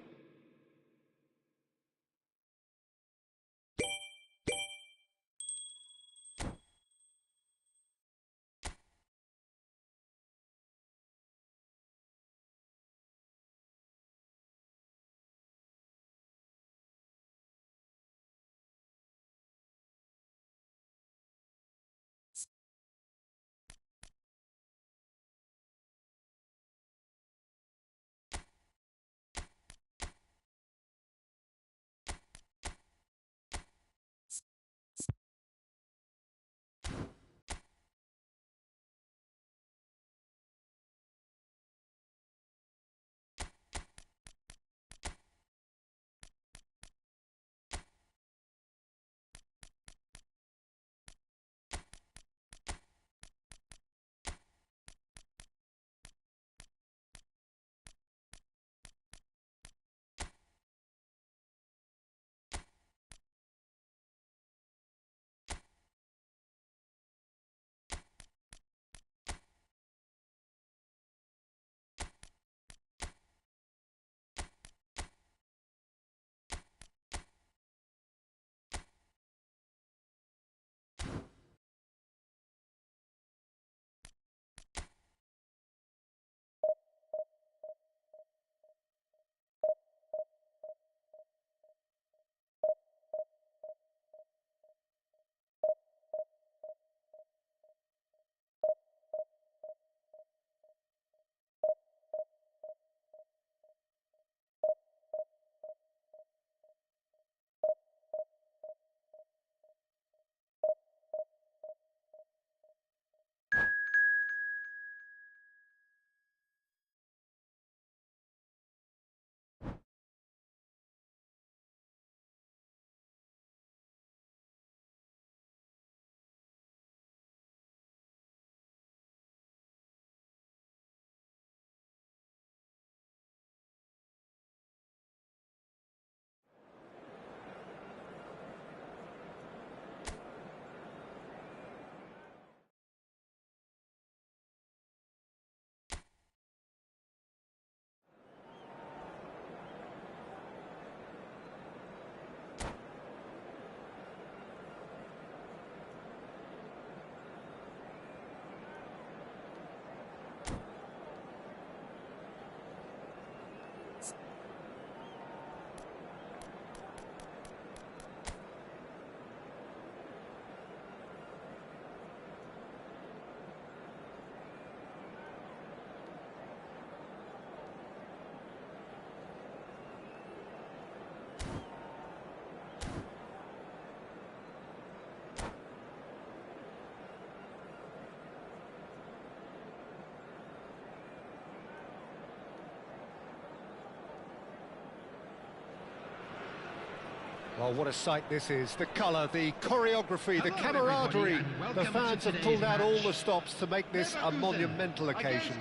Well, what a sight this is. The colour, the choreography, the camaraderie. The fans have pulled out all the stops to make this a monumental occasion.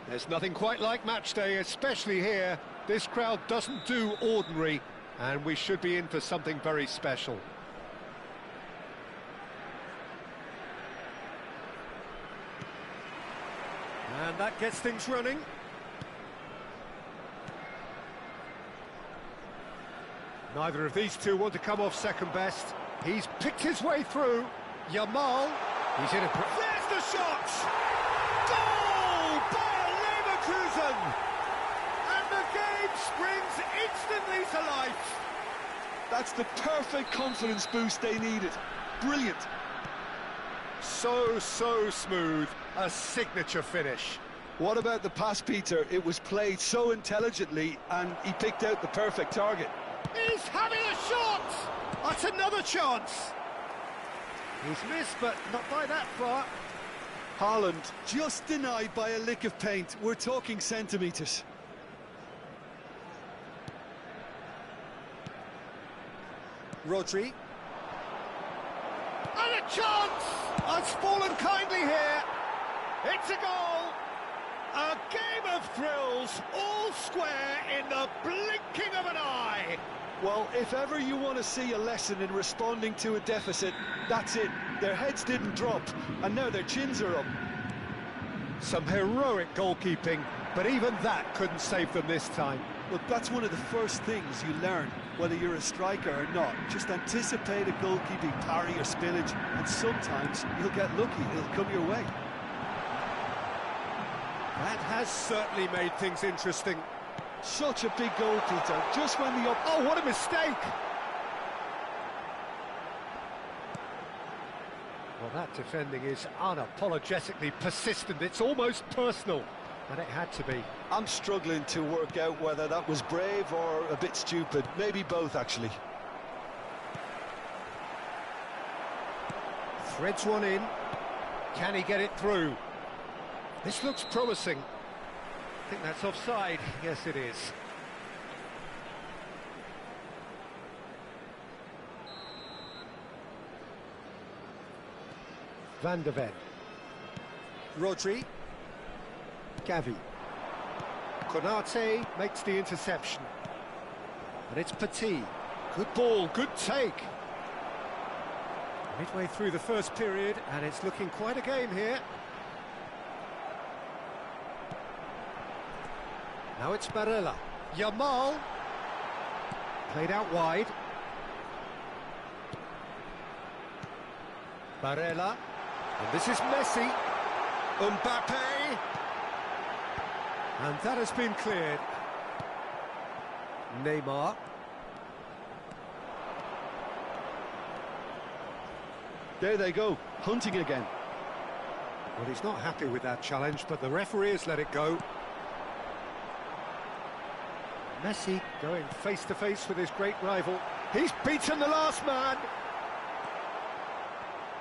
There's nothing quite like match day, especially here. This crowd doesn't do ordinary, and we should be in for something very special. And that gets things running. Neither of these two want to come off second best. He's picked his way through. Yamal. He's in a... There's the shot! Goal! Bayer Leverkusen! And the game springs instantly to life. That's the perfect confidence boost they needed. Brilliant. So smooth. A signature finish. What about the pass, Peter? It was played so intelligently, and he picked out the perfect target. He's having a shot! That's another chance. He's missed, but not by that far. Haaland just denied by a lick of paint. We're talking centimetres. Rodri. And a chance! It's fallen kindly here. It's a goal. A game of thrills, all square in the blinking of an eye. Well, if ever you want to see a lesson in responding to a deficit, that's it. Their heads didn't drop, and now their chins are up. Some heroic goalkeeping, but even that couldn't save them this time. Look, that's one of the first things you learn, whether you're a striker or not. Just anticipate a goalkeeping parry or spillage, and sometimes you'll get lucky, it'll come your way. That has certainly made things interesting. Such a big goal, Peter, just when the... Oh, what a mistake! Well, that defending is unapologetically persistent. It's almost personal, and it had to be. I'm struggling to work out whether that was brave or a bit stupid. Maybe both, actually. Threads one in. Can he get it through? This looks promising. I think that's offside. Yes, it is. Van de Ven. Rodri. Gavi. Konate makes the interception. And it's Petit. Good ball, good take. Midway through the first period, and it's looking quite a game here. Now it's Barella. Yamal. Played out wide. Barella. And this is Messi. Mbappe. And that has been cleared. Neymar. There they go, hunting again. Well, he's not happy with that challenge, but the referee has let it go. Messi going face-to-face with his great rival. He's beaten the last man.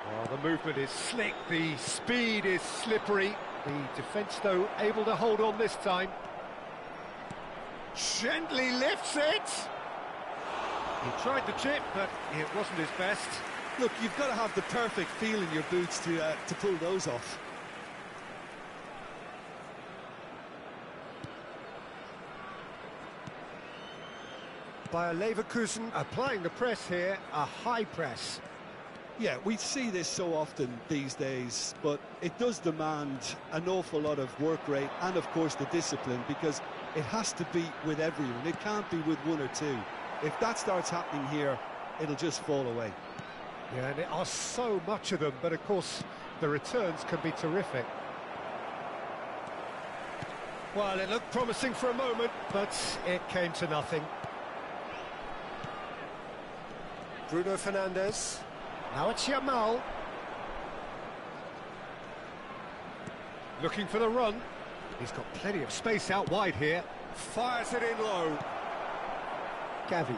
Oh, the movement is slick, the speed is slippery. The defence, though, able to hold on this time. Gently lifts it. He tried the chip, but it wasn't his best. Look, you've got to have the perfect feel in your boots to pull those off. Bayer Leverkusen applying the press here, a high press. Yeah, we see this so often these days, but it does demand an awful lot of work rate and, of course, the discipline, because it has to be with everyone. It can't be with one or two. If that starts happening here, it'll just fall away. Yeah, and there are so much of them, but, of course, the returns can be terrific. Well, it looked promising for a moment, but it came to nothing. Bruno Fernandes. Now it's Yamal. Looking for the run. He's got plenty of space out wide here. Fires it in low. Gavi.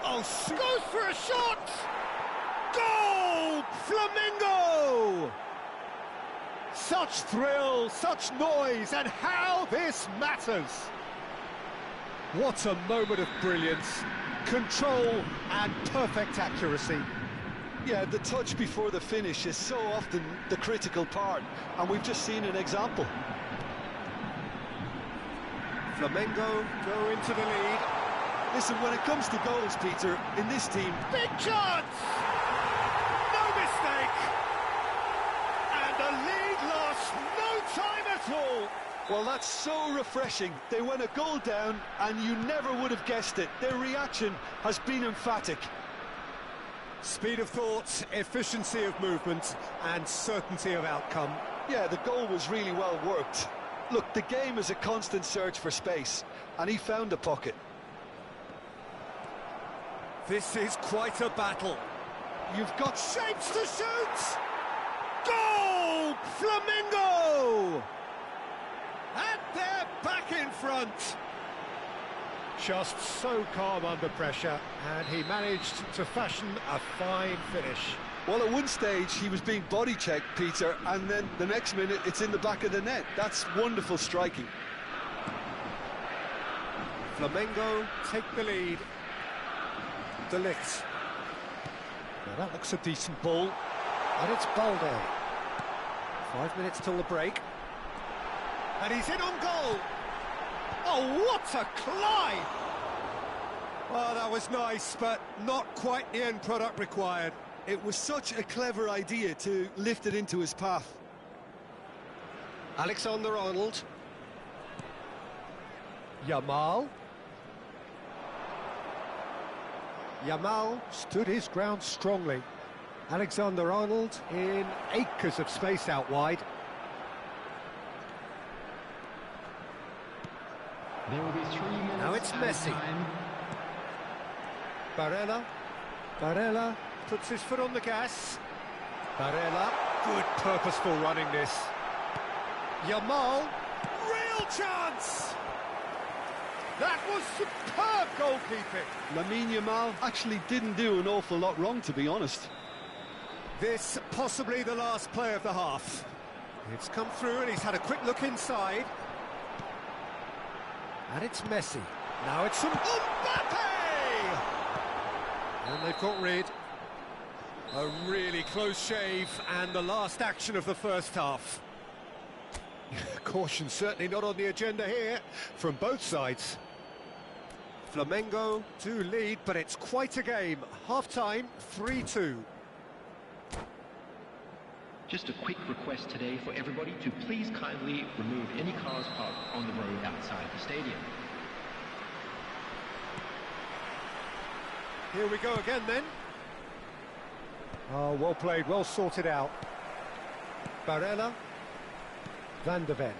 Oh, goes for a shot! Goal! Flamengo! Such thrill, such noise, and how this matters. What a moment of brilliance. Control and perfect accuracy. Yeah, the touch before the finish is so often the critical part, and we've just seen an example. Flamengo go into the lead. Listen, when it comes to goals, Peter, in this team... Big chance! No mistake! And the lead lost no time at all. Well, that's so refreshing. They went a goal down, and you never would have guessed it. Their reaction has been emphatic. Speed of thought, efficiency of movement, and certainty of outcome. Yeah, the goal was really well worked. Look, the game is a constant search for space, and he found a pocket. This is quite a battle. You've got... Shapes to shoot! Goal! Flamengo! And they're back in front. Just so calm under pressure, and he managed to fashion a fine finish. Well, at one stage, he was being body-checked, Peter, and then the next minute, it's in the back of the net. That's wonderful striking. Flamengo take the lead. De Ligt. Now that looks a decent ball. And it's Balde. 5 minutes till the break. And he's in on goal. Oh, what a climb! Well, that was nice, but not quite the end product required. It was such a clever idea to lift it into his path. Alexander-Arnold. Yamal. Yamal stood his ground strongly. Alexander-Arnold in acres of space out wide. There will be 3 minutes. Now it's Messi. Barella. Barella puts his foot on the gas. Barella, good purposeful running this. Yamal, real chance! That was superb goalkeeping. Lamine Yamal actually didn't do an awful lot wrong, to be honest. This possibly the last play of the half. It's come through and he's had a quick look inside. And it's Messi. Now it's Mbappe! And they've got rid. A really close shave and the last action of the first half. Caution certainly not on the agenda here from both sides. Flamengo do lead, but it's quite a game. Half-time, 3-2. Just a quick request today for everybody to please kindly remove any cars parked on the road outside the stadium. Here we go again then. Oh, well played, well sorted out. Barella. Van de Ven.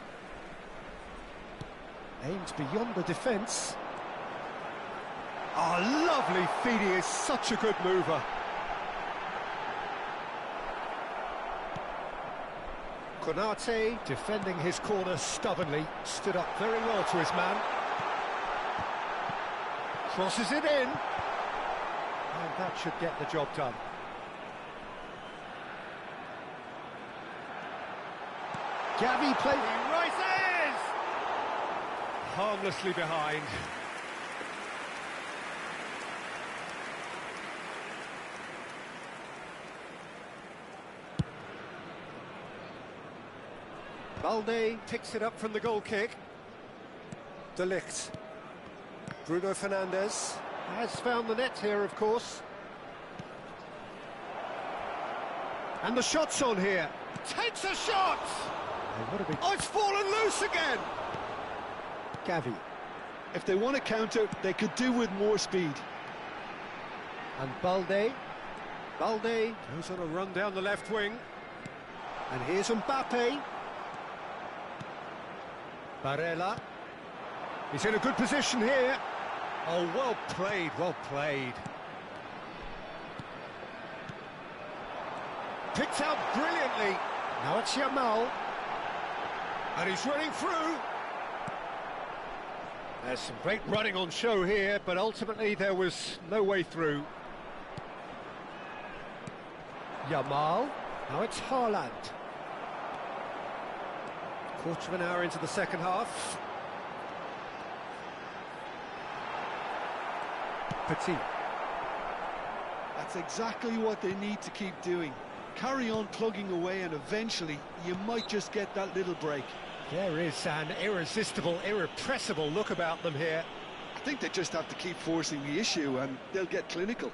Aims beyond the defence. Oh, lovely feed, he is such a good mover. Konate, defending his corner stubbornly, stood up very well to his man. Crosses it in. And that should get the job done. Gavi played. He rises! Harmlessly behind. Balde picks it up from the goal kick. De Ligt. Bruno Fernandes has found the net here, of course. And the shot's on here. Takes a shot! Oh, it's fallen loose again! Gavi. If they want to counter, they could do with more speed. And Balde. Balde goes on a run down the left wing. And here's Mbappe. Barella. He's in a good position here. Oh, well played, well played. Picked out brilliantly. Now it's Yamal. And he's running through. There's some great running on show here, but ultimately there was no way through. Yamal. Now it's Haaland. Quarter of an hour into the second half. Petit. That's exactly what they need to keep doing. Carry on plugging away and eventually you might just get that little break. There is an irresistible, irrepressible look about them here. I think they just have to keep forcing the issue and they'll get clinical.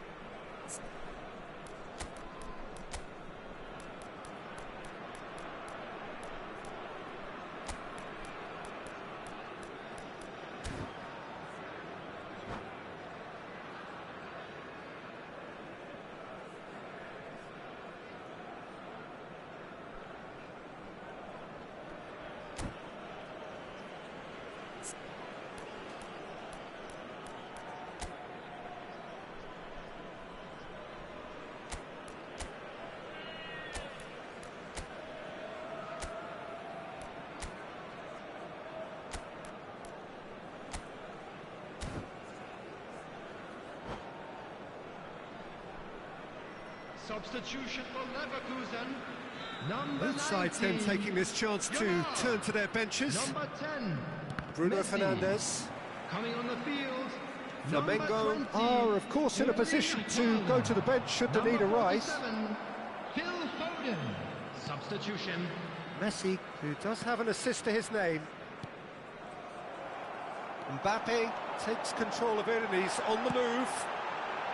Substitution for Leverkusen. Number Both sides then 19, taking this chance to turn to their benches. Number 10, Bruno Messi. Fernandes. Coming on the field. Flamengo number 20, are, of course, in a position to go to the bench should the need arise. 47, Phil Foden. Substitution. Messi, who does have an assist to his name. Mbappe takes control of it and he's on the move.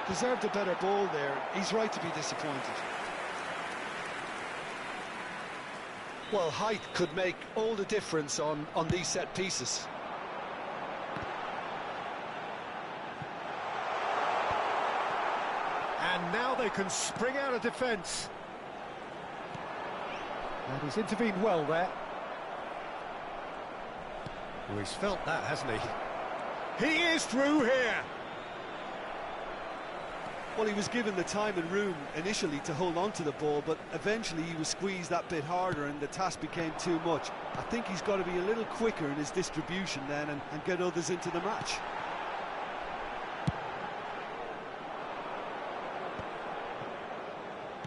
Deserved a better ball there. He's right to be disappointed. Well, height could make all the difference on these set pieces. And now they can spring out of defence. And he's intervened well there. Oh, he's felt that, hasn't he? He is through here. Well, he was given the time and room initially to hold on to the ball, but eventually he was squeezed that bit harder and the task became too much. I think he's got to be a little quicker in his distribution then and get others into the match.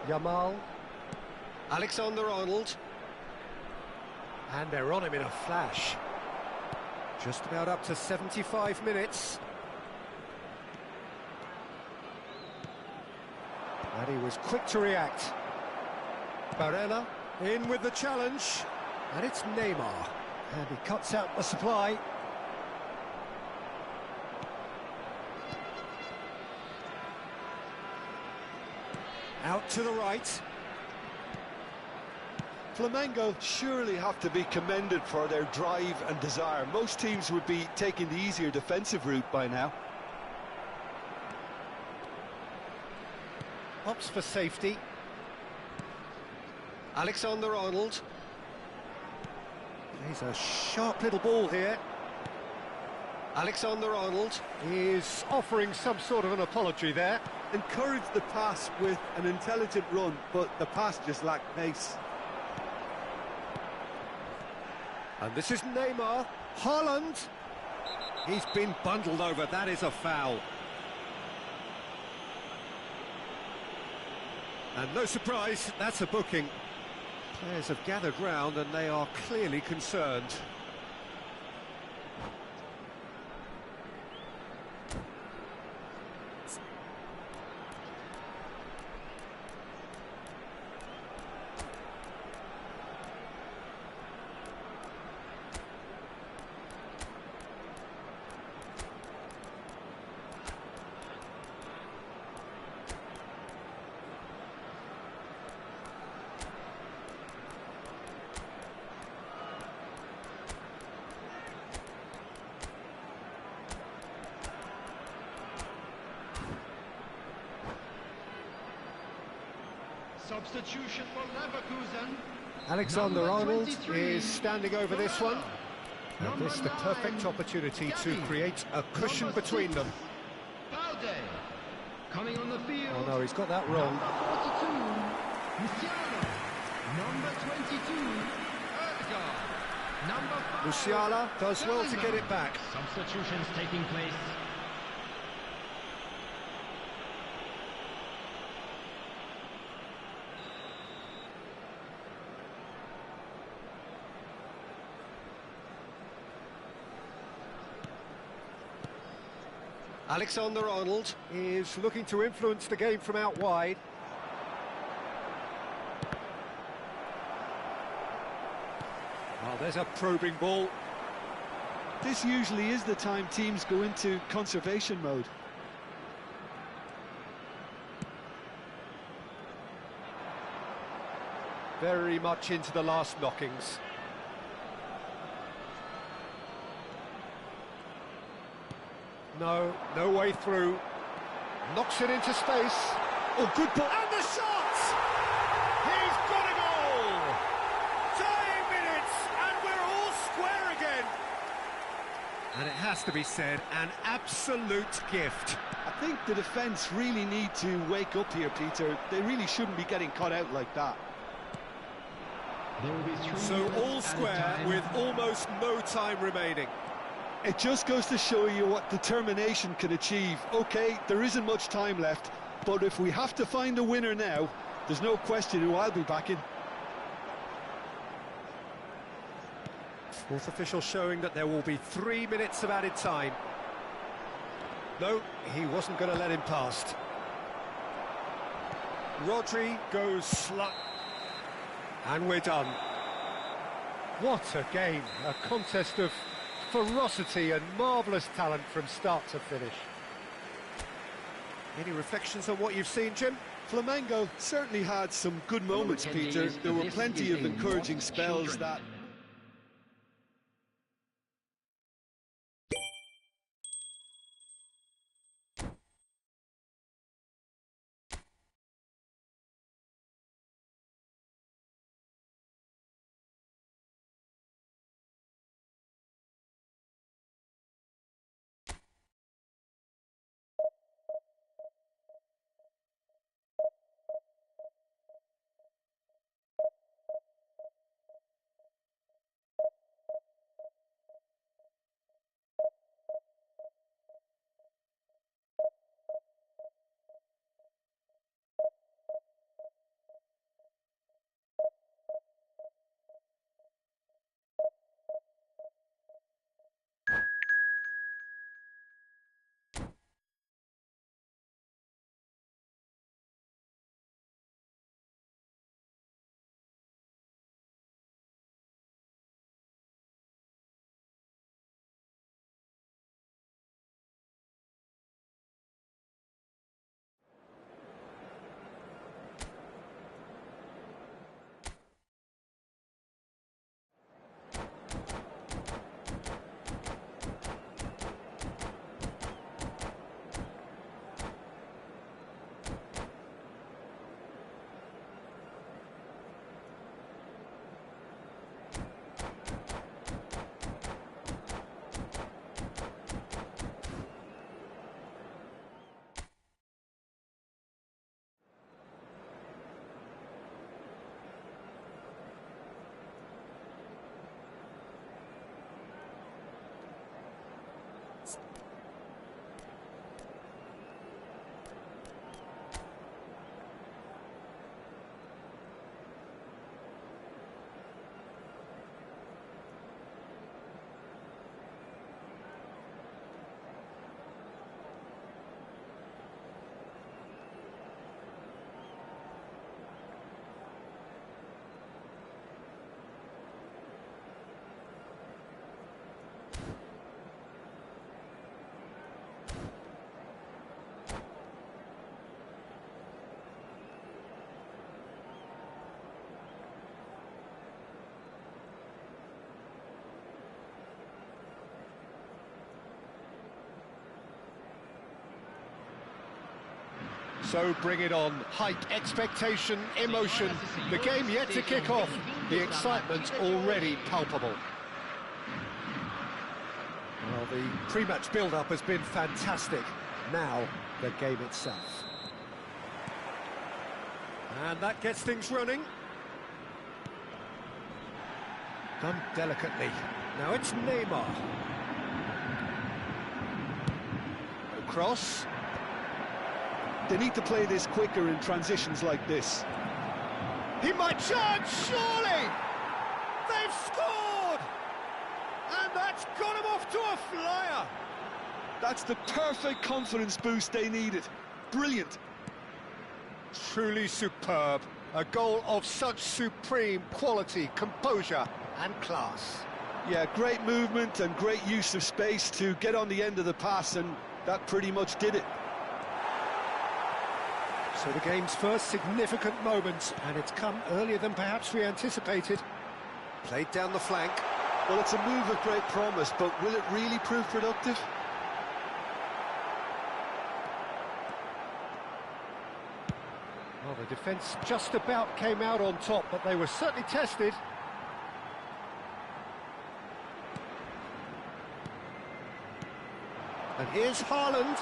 Yamal. Alexander-Arnold. And they're on him in a flash. Just about up to 75 minutes. And he was quick to react. Barella in with the challenge. And it's Neymar. And he cuts out the supply. Out to the right. Flamengo surely have to be commended for their drive and desire. Most teams would be taking the easier defensive route by now. Opts for safety. Alexander-Arnold. He's a sharp little ball here. Alexander-Arnold is offering some sort of an apology there. Encouraged the pass with an intelligent run, but the pass just lacked pace. And this is Neymar. Haaland. He's been bundled over. That is a foul. And no surprise, that's a booking. Players have gathered round and they are clearly concerned. Substitution for Leverkusen. Alexander-Arnold 23, is standing over this one. And this is the perfect opportunity to create a cushion between them. Balde. Coming on the field. Oh no, he's got that wrong. Number 42, Musiala. Number 22, Odegaard. Number 5, Musiala does well to get it back. Substitutions taking place. Alexander-Arnold is looking to influence the game from out wide. Well, there's a probing ball. This usually is the time teams go into conservation mode. Very much into the last knockings. No way through. Knocks it into space. Oh, good ball. And the shot! He's got a goal! Dying minutes, and we're all square again. And it has to be said, an absolute gift. I think the defence really need to wake up here, Peter. They really shouldn't be getting caught out like that. There will be 3 So minutes all added square time. with almost no time remaining. It just goes to show you what determination can achieve. OK, there isn't much time left, but if we have to find a winner now, there's no question who I'll be backing. Fourth official showing that there will be 3 minutes of added time. No, he wasn't going to let him past. Rodri goes slap. And we're done. What a game, a contest of ferocity and marvellous talent from start to finish. Any reflections on what you've seen, Jim? Flamengo certainly had some good moments, Number 10 Peter. is There were this plenty is of a encouraging lost spells children. that... So bring it on. Hype, expectation, emotion. The game yet to kick off. The excitement already palpable. Well, the pre-match build-up has been fantastic. Now, the game itself. And that gets things running. Done delicately. Now it's Neymar. Cross. They need to play this quicker in transitions like this. He might charge, surely! They've scored! And that's got him off to a flyer! That's the perfect confidence boost they needed. Brilliant. Truly superb. A goal of such supreme quality, composure and class. Yeah, great movement and great use of space to get on the end of the pass, and that pretty much did it. So the game's first significant moment, and it's come earlier than perhaps we anticipated. Played down the flank. Well, it's a move of great promise, but will it really prove productive? Well, the defence just about came out on top, but they were certainly tested. And here's Haaland.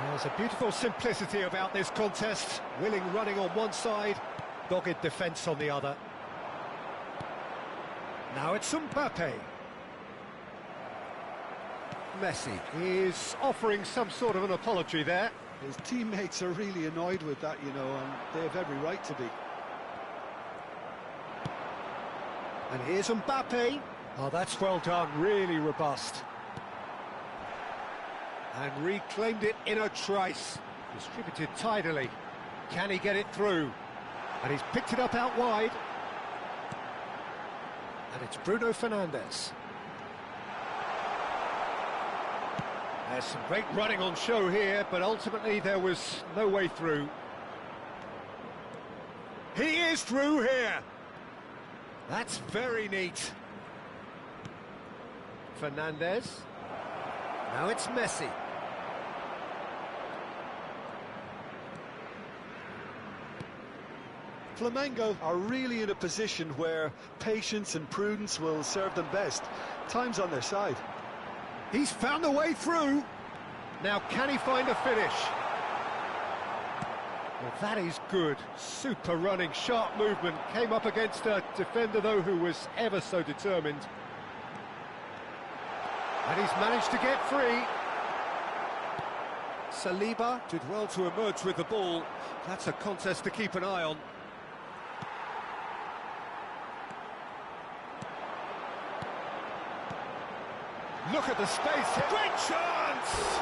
There's a beautiful simplicity about this contest. Willing running on one side, dogged defence on the other. Now it's Mbappe. Messi is offering some sort of an apology there. His teammates are really annoyed with that, you know, and they have every right to be. And here's Mbappe. Oh, that's well done, really robust. And reclaimed it in a trice. Distributed tidily. Can he get it through? And he's picked it up out wide. And it's Bruno Fernandes. There's some great running on show here, but ultimately there was no way through. He is through here. That's very neat. Fernandes. Now it's Messi. Flamengo are really in a position where patience and prudence will serve them best. Time's on their side. He's found a way through. Now can he find a finish? Well, that is good. Super running, sharp movement. Came up against a defender, though, who was ever so determined. And he's managed to get free. Saliba did well to emerge with the ball. That's a contest to keep an eye on. Look at the space here. Great chance!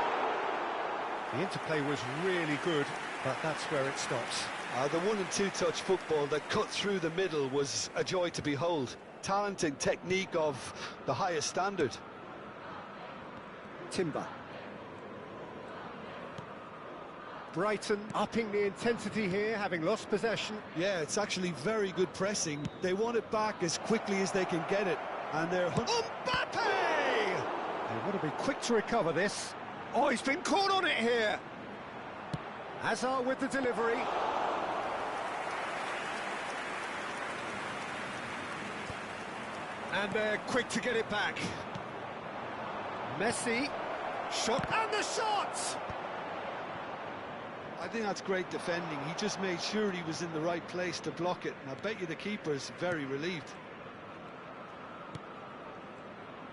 The interplay was really good, but that's where it stops. The 1- and 2-touch football that cut through the middle was a joy to behold. Talent and technique of the highest standard. Timber. Brighton upping the intensity here, having lost possession. Yeah, it's actually very good pressing. They want it back as quickly as they can get it, and they're... Mbappe! They want to be quick to recover this. Oh, he's been caught on it here. Hazard with the delivery. And they're quick to get it back. Messi, shot, and the shot! I think that's great defending. He just made sure he was in the right place to block it, and I bet you the keeper's very relieved.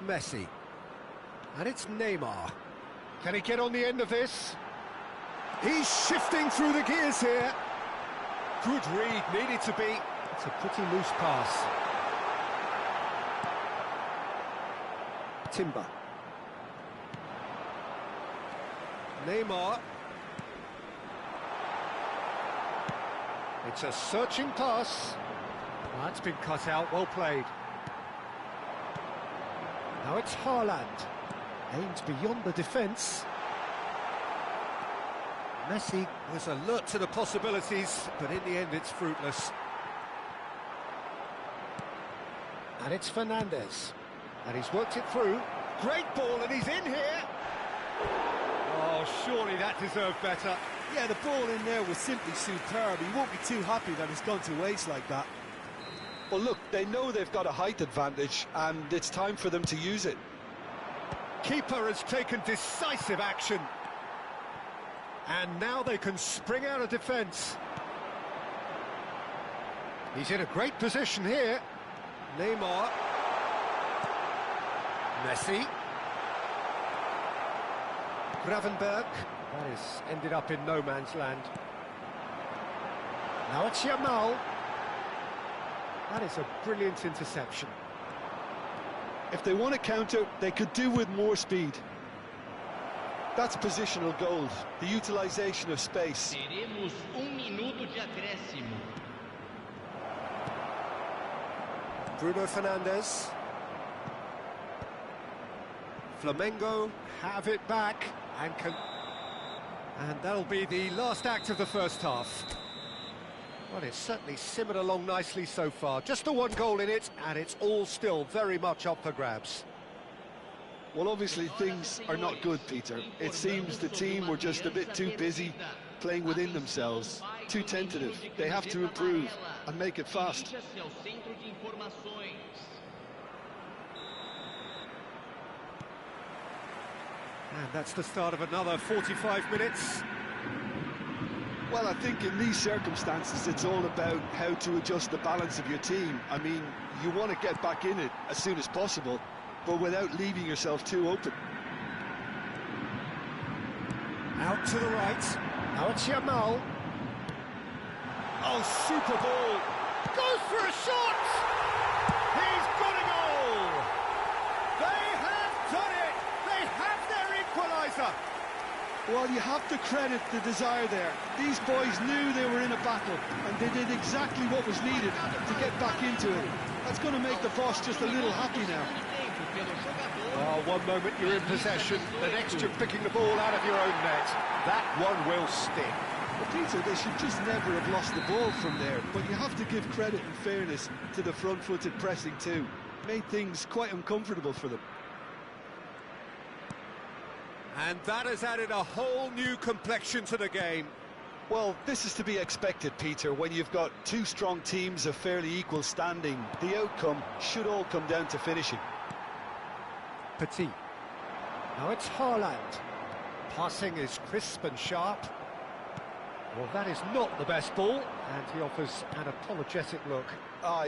Messi. And it's Neymar. Can he get on the end of this? He's shifting through the gears here. Good read, needed to be. It's a pretty loose pass. Timber. Neymar. It's a searching pass. Well, that's been cut out, well played. Now it's Haaland. Aims beyond the defence. Messi was alert to the possibilities, but in the end it's fruitless. And it's Fernandes. And he's worked it through. Great ball, and he's in here. Oh, surely that deserved better. Yeah, the ball in there was simply superb. He won't be too happy that it's gone to waste like that. Well, look, they know they've got a height advantage, and it's time for them to use it. Keeper has taken decisive action. And now they can spring out of defence. He's in a great position here. Neymar. Messi. Gravenberg. That has ended up in no man's land. Now it's Yamal. That is a brilliant interception. If they want to counter, they could do with more speed. That's positional gold, the utilisation of space. Teremos minuto de acréscimo. Bruno Fernandes. Flamengo have it back and that'll be the last act of the first half. Well, it's certainly simmered along nicely so far. Just the one goal in it, and it's all still very much up for grabs. Well, obviously things are not good, Peter. It seems the team were just a bit too busy playing within themselves, too tentative. They have to improve and make it fast. And that's the start of another 45 minutes. Well, I think in these circumstances, it's all about how to adjust the balance of your team. I mean, you want to get back in it as soon as possible, but without leaving yourself too open. Out to the right. Now it's Yamal. Oh, super ball. Goes for a shot! He's got a goal! They have done it! They have their equaliser! Well, you have to credit the desire there. These boys knew they were in a battle, and they did exactly what was needed to get back into it. That's going to make the boss just a little happy now. Oh, one moment you're in possession, the next you're picking the ball out of your own net. That one will sting. Well, Peter, they should just never have lost the ball from there, but you have to give credit and fairness to the front-footed pressing too. Made things quite uncomfortable for them. And that has added a whole new complexion to the game. Well, this is to be expected, Peter. When you've got two strong teams of fairly equal standing, the outcome should all come down to finishing. Petit. Now it's Haaland. Passing is crisp and sharp. Well, that is not the best ball, and he offers an apologetic look.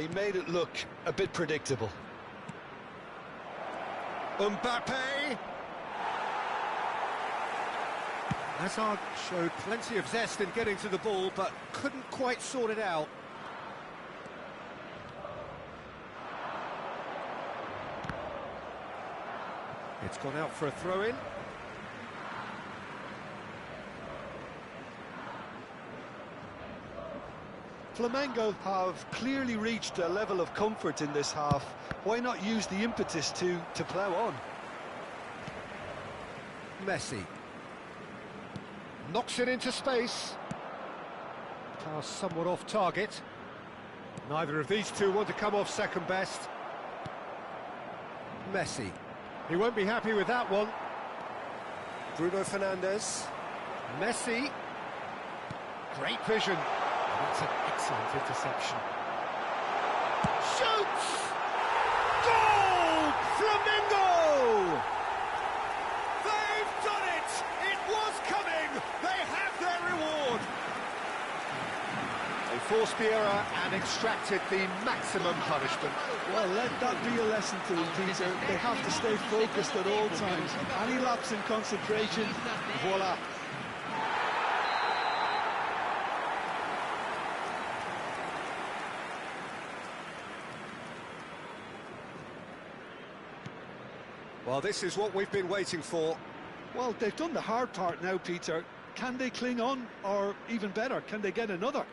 He made it look a bit predictable. Mbappe! Hazard showed plenty of zest in getting to the ball, but couldn't quite sort it out. It's gone out for a throw-in. Flamengo have clearly reached a level of comfort in this half. Why not use the impetus to plough on? Messi. Knocks it into space. Pass somewhat off target. Neither of these two want to come off second best. Messi. He won't be happy with that one. Bruno Fernandes. Messi. Great vision. That's an excellent interception. Shoots! Goal! Flamengo! They've done it! It was coming! They have their reward! They forced the error and extracted the maximum punishment. Well, let that be a lesson to them, Peter. They have to stay focused at all times. Any lapse in concentration, voila. Well, this is what we've been waiting for. Well, they've done the hard part now, Peter. Can they cling on, or even better, can they get another?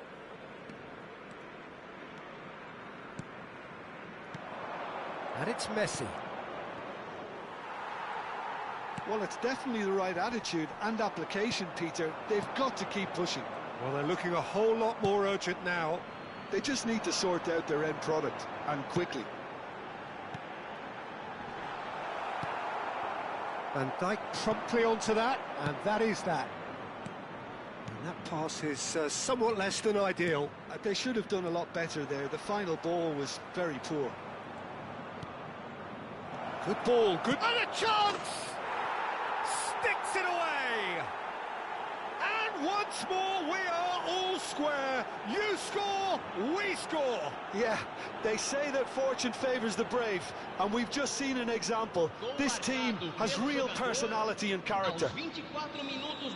And it's Messi. Well, it's definitely the right attitude and application, Peter. They've got to keep pushing. Well, they're looking a whole lot more urgent now. They just need to sort out their end product, and quickly. Van Dijk promptly onto that, and that is that. And that pass is somewhat less than ideal. They should have done a lot better there. The final ball was very poor. Good ball, good... And a chance! Sticks it away! And once more we are all square. You score, we score! Yeah, they say that fortune favours the brave, and we've just seen an example. This team has real personality and character.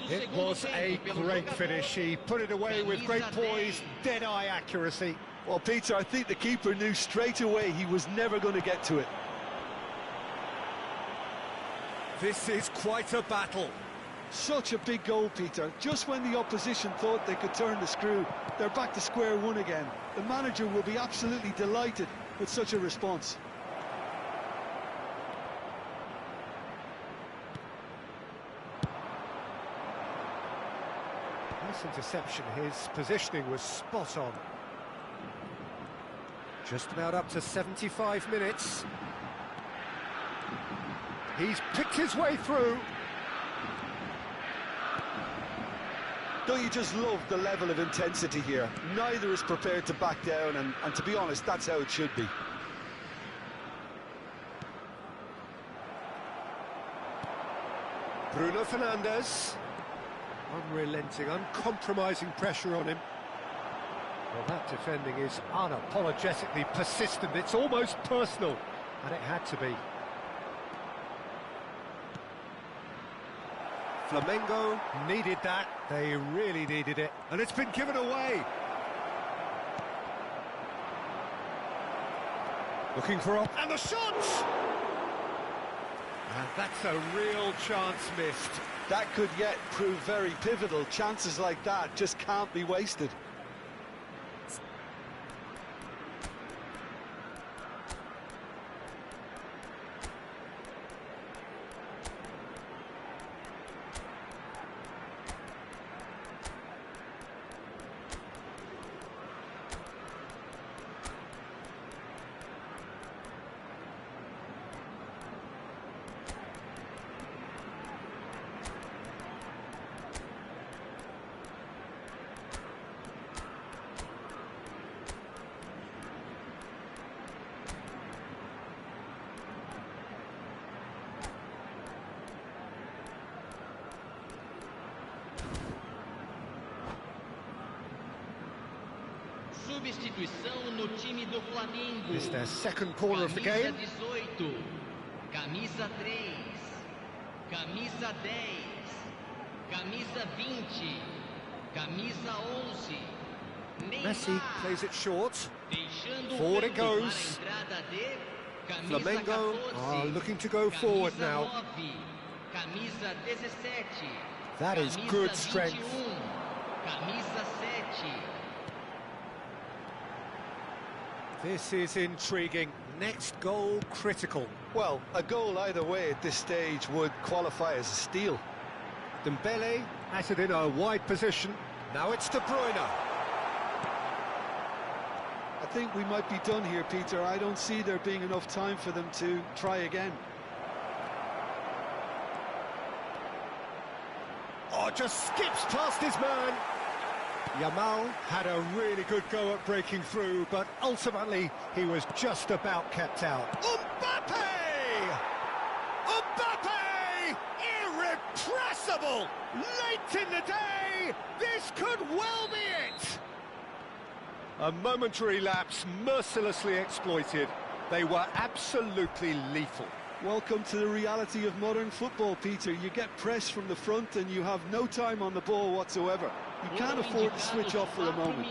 It was a great finish. He put it away with great poise, dead-eye accuracy. Well, Peter, I think the keeper knew straight away he was never going to get to it. This is quite a battle. Such a big goal, Peter. Just when the opposition thought they could turn the screw, they're back to square one again. The manager will be absolutely delighted with such a response. Nice interception. His positioning was spot on. Just about up to 75 minutes. He's picked his way through. Don't you just love the level of intensity here? Neither is prepared to back down, and to be honest, that's how it should be. Bruno Fernandes. Unrelenting, uncompromising pressure on him. Well, that defending is unapologetically persistent. It's almost personal, and it had to be. Flamengo needed that. They really needed it. And it's been given away. Looking for up. And the shot! And that's a real chance missed. That could yet prove very pivotal. Chances like that just can't be wasted. Substituição no time do Flamengo. It's their second corner of the game. Camisa 18, camisa 10, camisa 20, camisa 11. Messi plays it short. Forward it goes. Flamengo are looking to go forward now. That is good strength. Camisa 7. This is intriguing. Next goal critical. Well, a goal either way at this stage would qualify as a steal. Dembele has it in a wide position. Now it's De Bruyne. I think we might be done here, Peter. I don't see there being enough time for them to try again. Oh, just skips past his man. Yamal had a really good go at breaking through, but ultimately he was just about kept out. Mbappe! Mbappe! Irrepressible! Late in the day, this could well be it! A momentary lapse mercilessly exploited. They were absolutely lethal. Welcome to the reality of modern football, Peter. You get pressed from the front and you have no time on the ball whatsoever. You can't afford to switch off for a moment.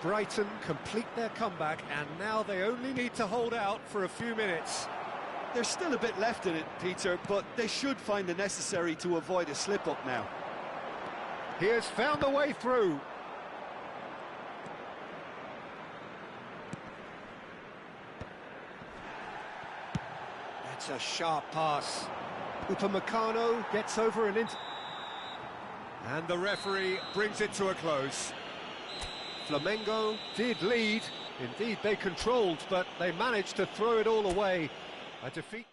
Brighton complete their comeback, and now they only need to hold out for a few minutes. There's still a bit left in it, Peter, but they should find the necessary to avoid a slip-up now. He has found a way through. That's a sharp pass. Upamecano gets over and into... And the referee brings it to a close. Flamengo did lead. Indeed, they controlled, but they managed to throw it all away. A defeat...